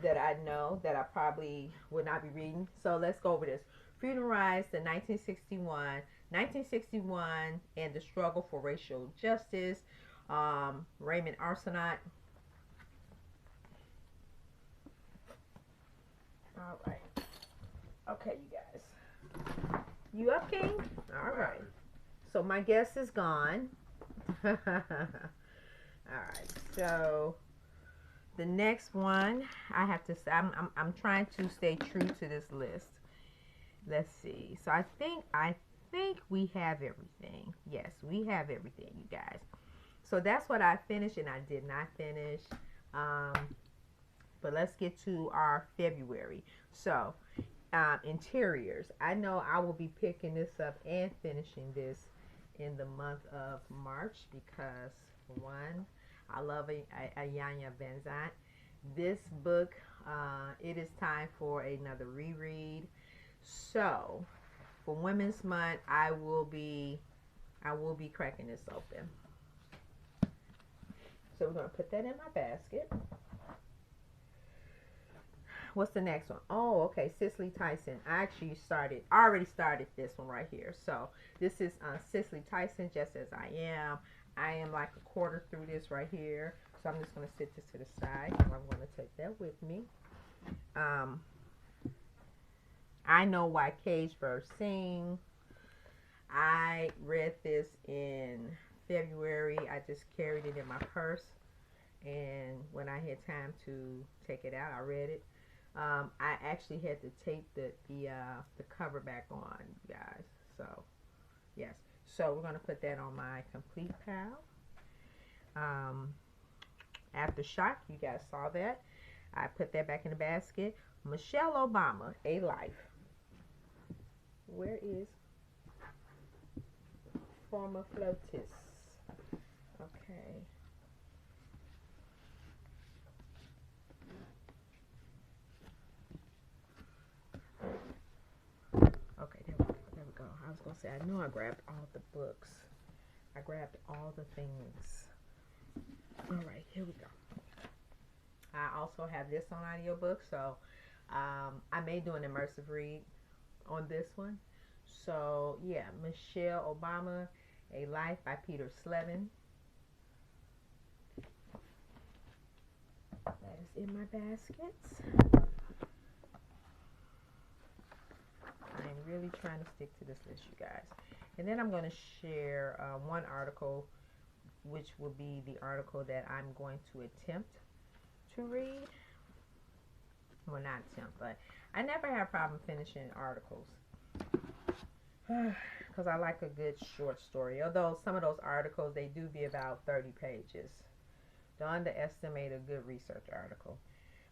that I know that I probably would not be reading. So let's go over this. Freedom Rise to 1961 and the Struggle for Racial Justice, Raymond Arsenault. All right. Okay, you guys. You up, King? All right. So my guest is gone. All right. So the next one, I have to say, I'm trying to stay true to this list. Let's see. So I think we have everything. Yes, we have everything, you guys. So that's what I finished and I did not finish. But let's get to our February. So interiors. I know I will be picking this up and finishing this in the month of March because, one, I love Iyanla Vanzant. This book, it is time for another reread. So, for Women's Month, I will be cracking this open. So we're gonna put that in my basket. What's the next one? Oh, okay, Cicely Tyson. I already started this one right here. So this is Cicely Tyson, Just As I Am. I am like a quarter through this right here. So I'm just gonna sit this to the side. I'm gonna take that with me. I Know Why Caged Birds Sing. I read this in February. I just carried it in my purse. And when I had time to take it out, I read it. I actually had to tape the cover back on, you guys. So, yes. So, we're going to put that on my complete pile. Aftershock, you guys saw that. I put that back in the basket. Michelle Obama, A Life. Where is former flautist? Okay. Okay, there we go. I was going to say, I know I grabbed all the books. I grabbed all the things. All right, here we go. I also have this on audiobook, so I may do an immersive read on this one. So, yeah, Michelle Obama, A Life by Peter Slevin. That is in my baskets. I'm really trying to stick to this list, you guys. And then I'm going to share one article, which will be the article that I'm going to attempt to read. Well, not attempt, but I never have a problem finishing articles. Because I like a good short story. Although some of those articles, they do be about 30 pages. Don't underestimate a good research article.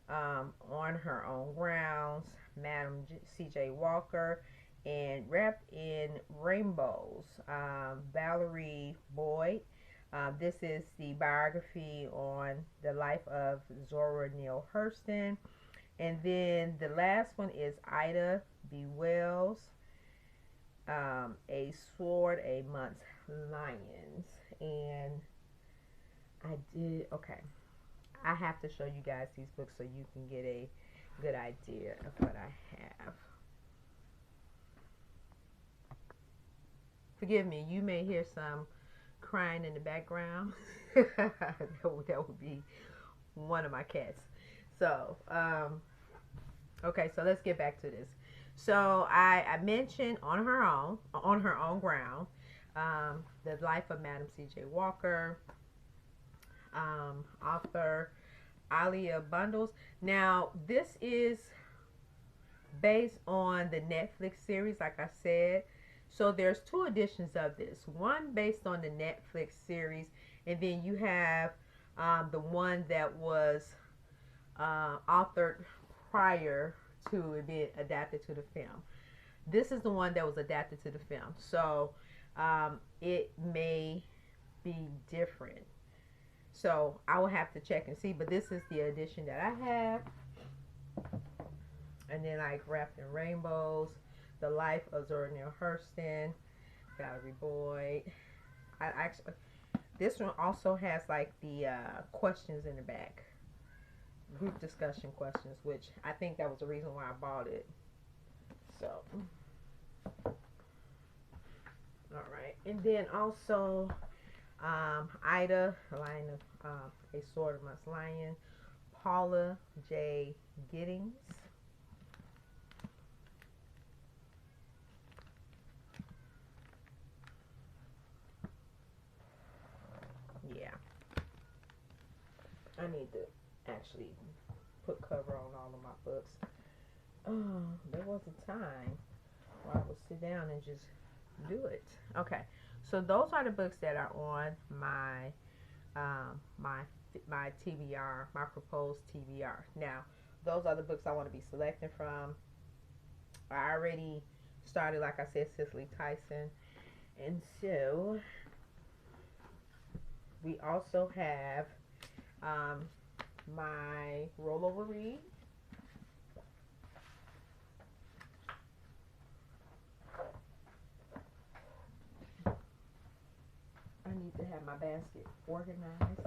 On Her Own Grounds, Madam C.J. Walker, and Wrapped in Rainbows, Valerie Boyd. This is the biography on the life of Zora Neale Hurston. And then the last one is Ida B. Wells, A Sword Amongst Lions. And I have to show you guys these books so you can get a good idea of what I have. Forgive me, you may hear some crying in the background. that would be one of my cats. So, okay, so let's get back to this. So I mentioned on her own ground, the life of Madam C.J. Walker, author Alia Bundles. Now, this is based on the Netflix series, like I said. So there's two editions of this. One based on the Netflix series, and then you have the one that was authored prior to it being adapted to the film. This is the one that was adapted to the film. So it may be different. So I will have to check and see. But this is the edition that I have. And then like Wrapped in Rainbows, The Life of Zora Neale Hurston, Valerie Boyd. This one also has like the questions in the back. Group discussion questions, which I think that was the reason why I bought it. So, all right. And then also Ida, Lion of A Sword Amongst Lions, Paula J. Giddings. Yeah. I need to actually put cover on all of my books. There was a time where I would sit down and just do it. Okay, so those are the books that are on my my TBR, my proposed TBR. Now, those are the books I want to be selecting from. I already started, like I said, Cicely Tyson, and so we also have my Rollover Read. I need to have my basket organized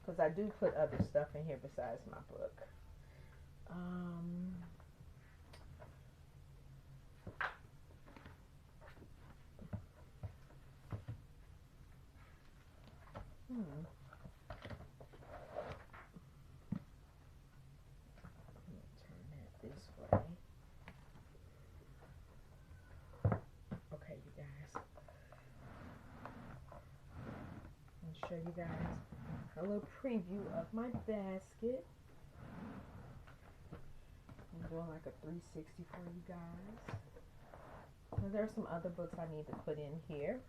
because I do put other stuff in here besides my book. Show you guys a little preview of my basket. I'm doing like a 360 for you guys. So there's some other books I need to put in here.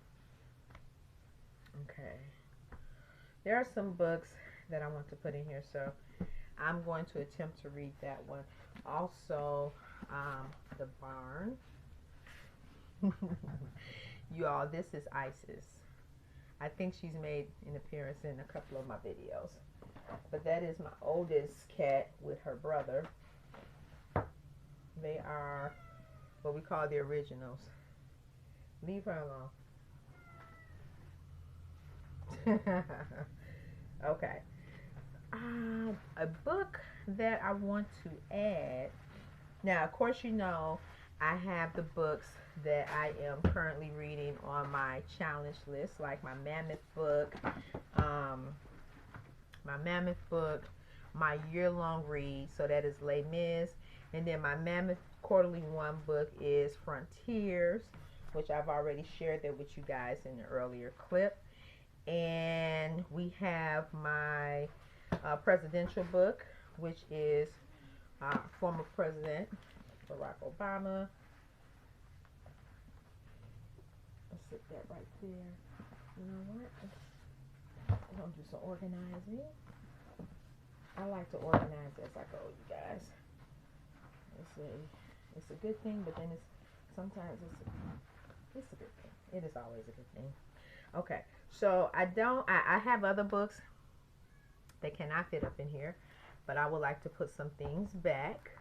Okay. There are some books that I want to put in here, so I'm going to attempt to read that one. Also, The Barn. You all, this is Isis. I think she's made an appearance in a couple of my videos. But that is my oldest cat with her brother. They are what we call the originals. Leave her alone. Okay. A book that I want to add. Now, of course, you know, I have the books that I am currently reading on my challenge list, like my Mammoth book, my year-long read. So that is Les Mis. And then my Mammoth quarterly one book is Frontiers, which I've already shared that with you guys in the earlier clip. And we have my presidential book, which is former President Barack Obama. Let's sit that right there. You know what? I'm going to do some organizing. I like to organize as I go, you guys. It's a good thing, but then sometimes it's a good thing. It is always a good thing. Okay, so I have other books that cannot fit up in here, but I would like to put some things back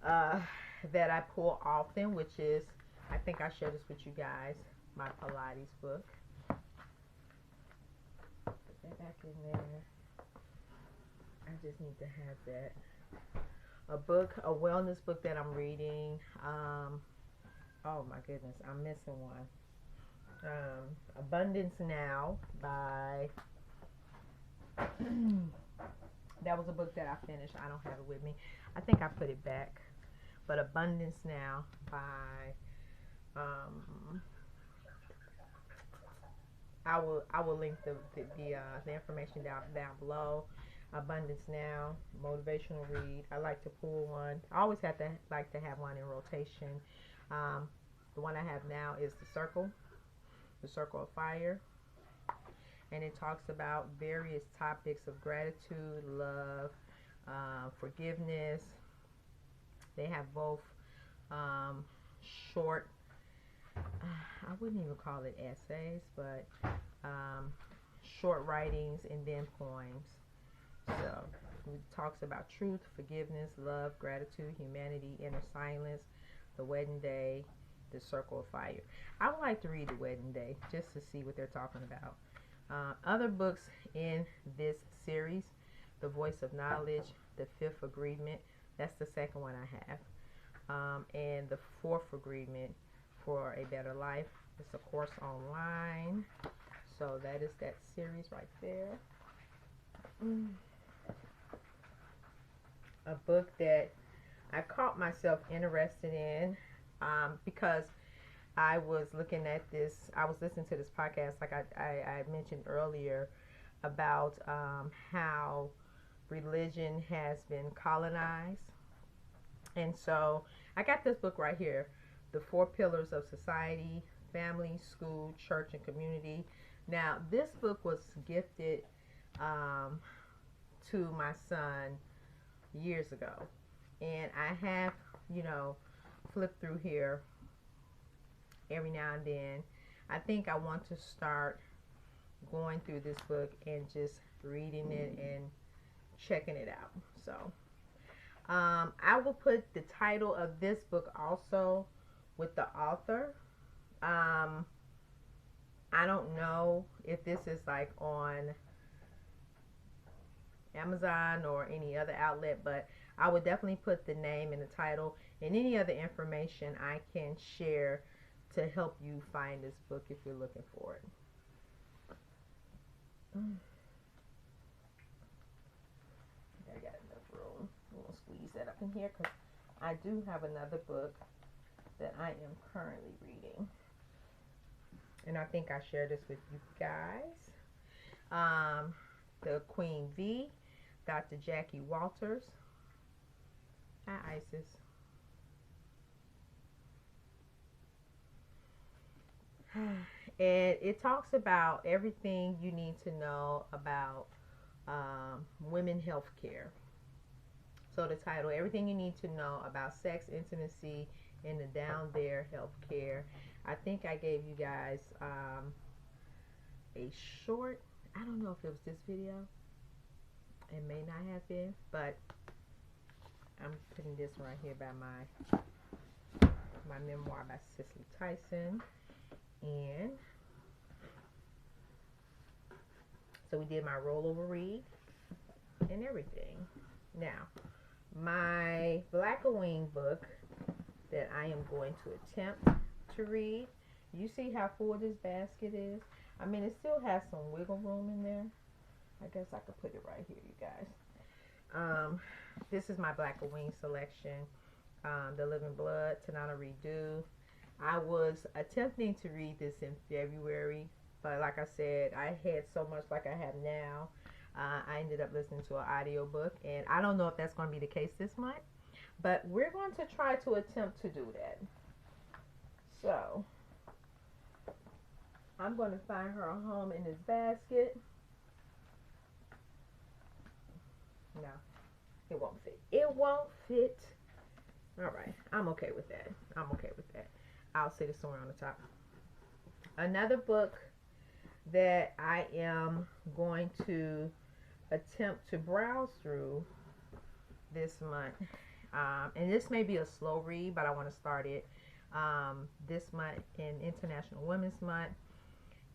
that I pull often, which is, I think I shared this with you guys, my Pilates book. Put that back in there. I just need to have that. A wellness book that I'm reading. Oh my goodness, I'm missing one. Abundance Now by that was a book that I finished. I don't have it with me. I think I put it back. But Abundance Now by I will link the information down below. Abundance Now, motivational read. I like to pull one. I always like to have one in rotation. The one I have now is The Circle of Fire, and it talks about various topics of gratitude, love, forgiveness. They have both short, I wouldn't even call it essays, but short writings and then poems. So it talks about truth, forgiveness, love, gratitude, humanity, inner silence, the wedding day, the circle of fire. I would like to read the wedding day just to see what they're talking about. Other books in this series, The Voice of Knowledge, The Fifth Agreement, that's the second one I have. And The Fourth Agreement for a Better Life. It's a course online. So that is that series right there. A book that I caught myself interested in because I was looking at this, I was listening to this podcast like I mentioned earlier about how religion has been colonized. And so I got this book right here, The Four Pillars of Society, Family, School, Church, and Community. Now, this book was gifted to my son years ago, and I have, flipped through here every now and then. I think I want to start going through this book and just reading it and checking it out. So I will put the title of this book also with the author. I don't know if this is like on Amazon or any other outlet, but I would definitely put the name and the title and any other information I can share to help you find this book if you're looking for it. I got enough room. I'm going to squeeze that up in here because I do have another book that I am currently reading. And I think I shared this with you guys. The Queen V, Dr. Jackie Walters. Hi, Isis. And it talks about everything you need to know about women health care. So the title, Everything You Need to Know About Sex, Intimacy, and the Down There Health Care. I think I gave you guys a short, I don't know if it was this video. It may not have been, but I'm putting this right here by my memoir by Cicely Tyson. And so we did my rollover read and everything. Now, my Black Wing book that I am going to attempt to read. You see how full this basket is? I mean, it still has some wiggle room in there. I guess I could put it right here, you guys. Um, this is my Black Wing selection. The Living Blood, Tanana Redo. I was attempting to read this in February, but like I said, I had so much like I have now. I ended up listening to an audiobook, and I don't know if that's going to be the case this month, but we're going to try to attempt to do that. So, I'm going to find her a home in this basket. No, it won't fit. It won't fit. All right, I'm okay with that. I'm okay with that. I'll sit it somewhere on the top. Another book that I am going to attempt to browse through this month, and this may be a slow read, but I want to start it this month in International Women's Month,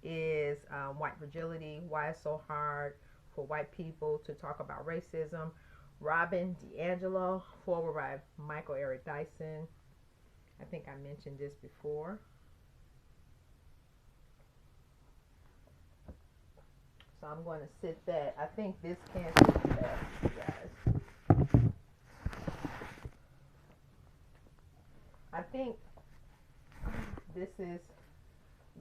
is White Fragility, Why It's So Hard for White People to Talk About Racism. Robin DiAngelo, forward by Michael Eric Dyson. I think I mentioned this before. So I'm going to sit that. I think this can sit that, you guys. I think this is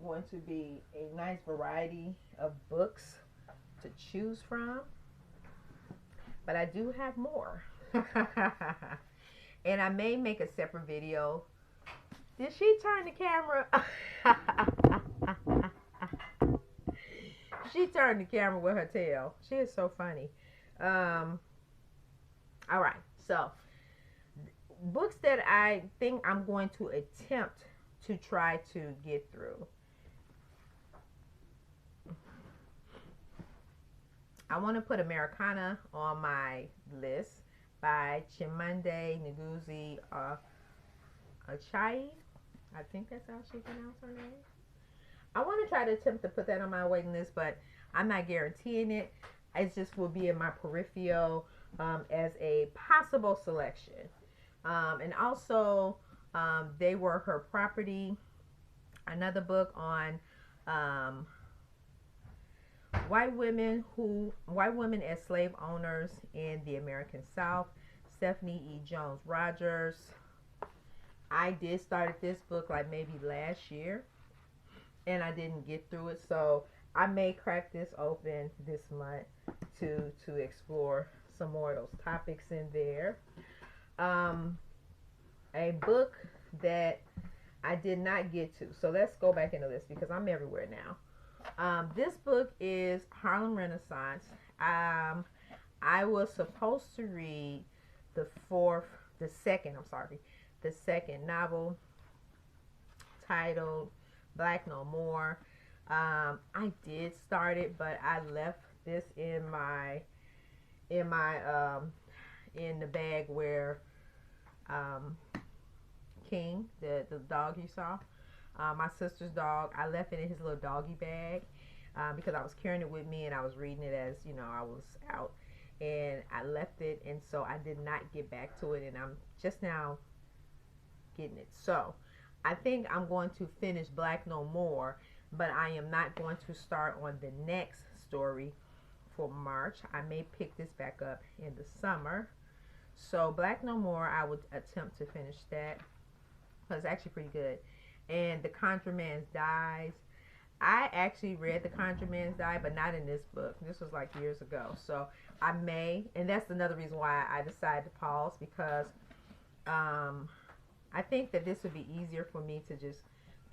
going to be a nice variety of books to choose from. But I do have more. And I may make a separate video. Did she turn the camera? She turned the camera with her tail. She is so funny. All right. So, books that I think I'm going to attempt to try to get through. I want to put Americana on my list by Chimamanda Ngozi Adichie. I think that's how she pronounced her name. I want to try to attempt to put that on my waiting list, but I'm not guaranteeing it. It just will be in my peripheral as a possible selection. And also, They Were Her Property, another book on white women as slave owners in the American South. Stephanie E. Jones Rogers. I did start this book like maybe last year, and I didn't get through it, so I may crack this open this month to explore some more of those topics in there. A book that I did not get to, so let's go back into this because I'm everywhere now. This book is Harlem Renaissance. I was supposed to read the second novel titled Black No More. I did start it, but I left this in the bag where King, the dog you saw, my sister's dog, I left it in his little doggy bag because I was carrying it with me and I was reading it as, you know, I was out, and I left it, and so I did not get back to it, and I'm just now getting it. So I think I'm going to finish Black No More, but I am not going to start on the next story for March. I may pick this back up in the summer. So Black No More, I would attempt to finish that because it's actually pretty good. And The Conjure Man's Dies. I actually read The Conjure Man's Die, but not in this book. This was like years ago. So I may, and that's another reason why I decided to pause, because I think that this would be easier for me to just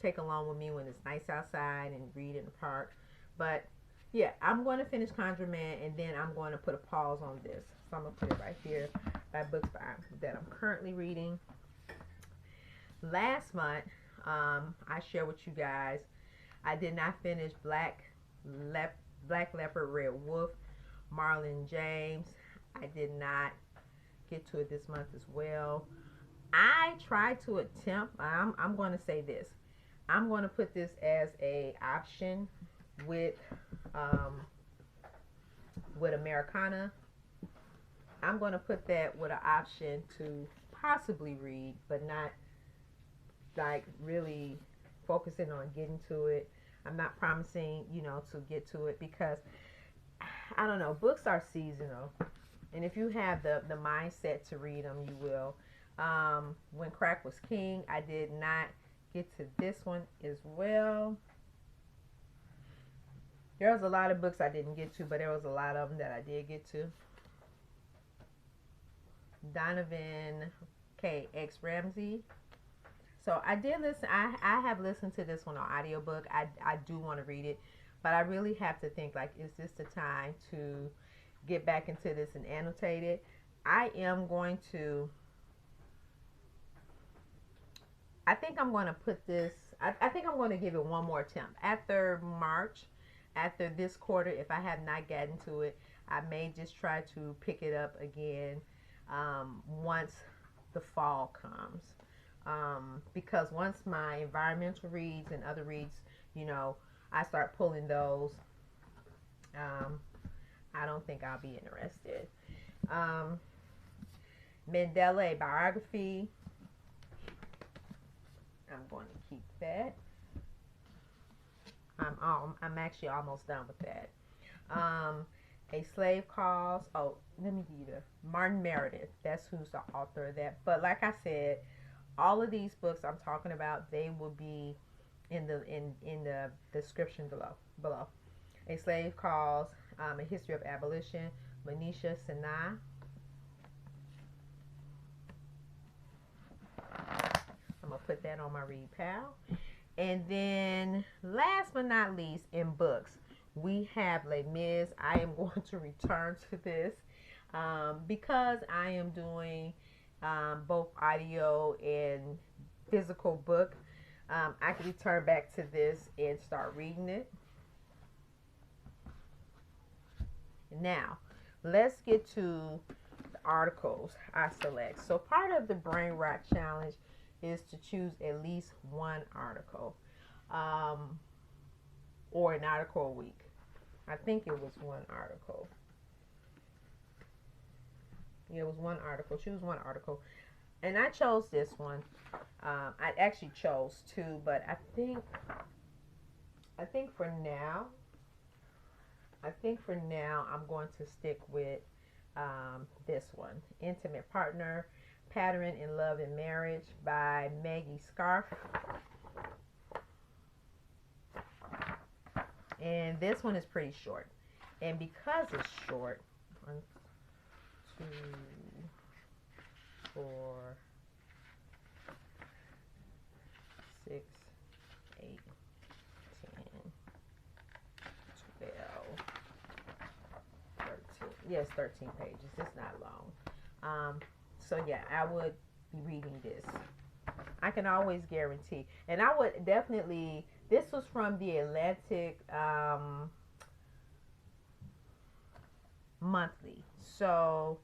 take along with me when it's nice outside and read in the park. But yeah, I'm going to finish Conjure Man, and then I'm going to put a pause on this. So I'm going to put it right here by books that I'm currently reading. Last month, I shared with you guys, I did not finish Black Leopard, Red Wolf, Marlon James. I did not get to it this month as well. I tried to attempt, I'm going to say this, I'm going to put this as a option with Americana. I'm going to put that with an option to possibly read, but not like really focusing on getting to it. I'm not promising, you know, to get to it because I don't know, books are seasonal. And if you have the mindset to read them, you will. When Crack Was King, I did not get to this one as well. There was a lot of books I didn't get to, but there was a lot of them that I did get to. Donovan K. X. Ramsey. So I did listen. I have listened to this one on audiobook. I do want to read it, but I really have to think, like, is this the time to get back into this and annotate it? I am going to. I think I'm going to put this. I think I'm going to give it one more attempt after March. After this quarter, if I have not gotten to it, I may just try to pick it up again once the fall comes. Because once my environmental reads and other reads, you know, I start pulling those, I don't think I'll be interested. Mandela biography. I'm going to keep that. I'm actually almost done with that. A Slave Calls. Oh, let me give you the Martin Meredith. That's who's the author of that. But like I said, all of these books I'm talking about, they will be in the description below. A Slave Calls, A History of Abolition, Manisha Sinha. I'm gonna put that on my read pal. And then last but not least, in books, we have Les Mis. I am going to return to this because I am doing both audio and physical book. I can return back to this and start reading it. Now, let's get to the articles I select. So part of the Brain Rot Challenge is to choose at least one article, or an article a week. I think it was one article. Yeah, it was one article. Choose one article. And I chose this one. I actually chose two, but I think for now, I'm going to stick with this one. Intimate Partner, Pattern in Love and Marriage by Maggie Scarf. And this one is pretty short. And because it's short, 1, 2, 4, 6, 8, 10, 12, 13. Yes, 13 pages. It's not long. So yeah, I would be reading this. I can always guarantee. And I would definitely, this was from the Atlantic Monthly. So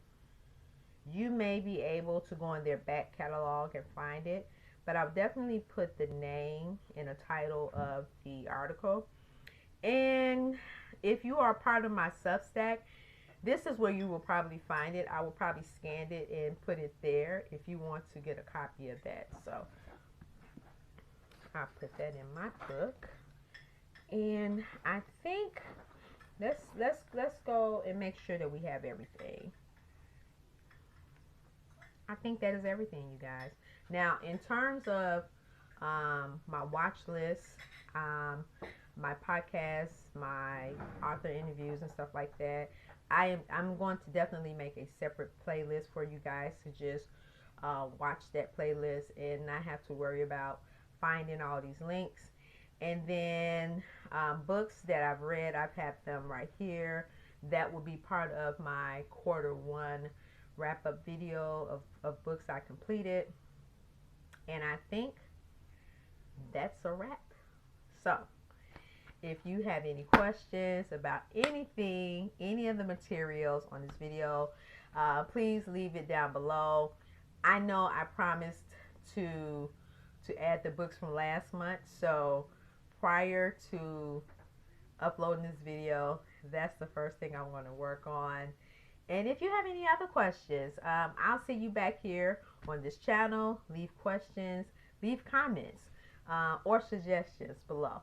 you may be able to go in their back catalog and find it. But I'll definitely put the name and the title of the article. And if you are part of my Substack, this is where you will probably find it. I will probably scan it and put it there if you want to get a copy of that. So I'll put that in my book. And I think let's go and make sure that we have everything. I think that is everything, you guys. Now, in terms of my watch list, my podcasts, my author interviews and stuff like that, I'm going to definitely make a separate playlist for you guys to just watch that playlist and not have to worry about finding all these links. And then books that I've read, I've had them right here. That will be part of my Q1 wrap-up video of books I completed. And I think that's a wrap. So if you have any questions about anything, any of the materials on this video, please leave it down below. I know I promised to add the books from last month, so prior to uploading this video, that's the first thing I want to work on. And if you have any other questions, I'll see you back here on this channel. Leave questions, leave comments, or suggestions below.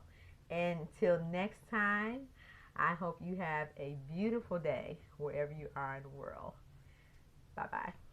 Until next time, I hope you have a beautiful day wherever you are in the world. Bye-bye.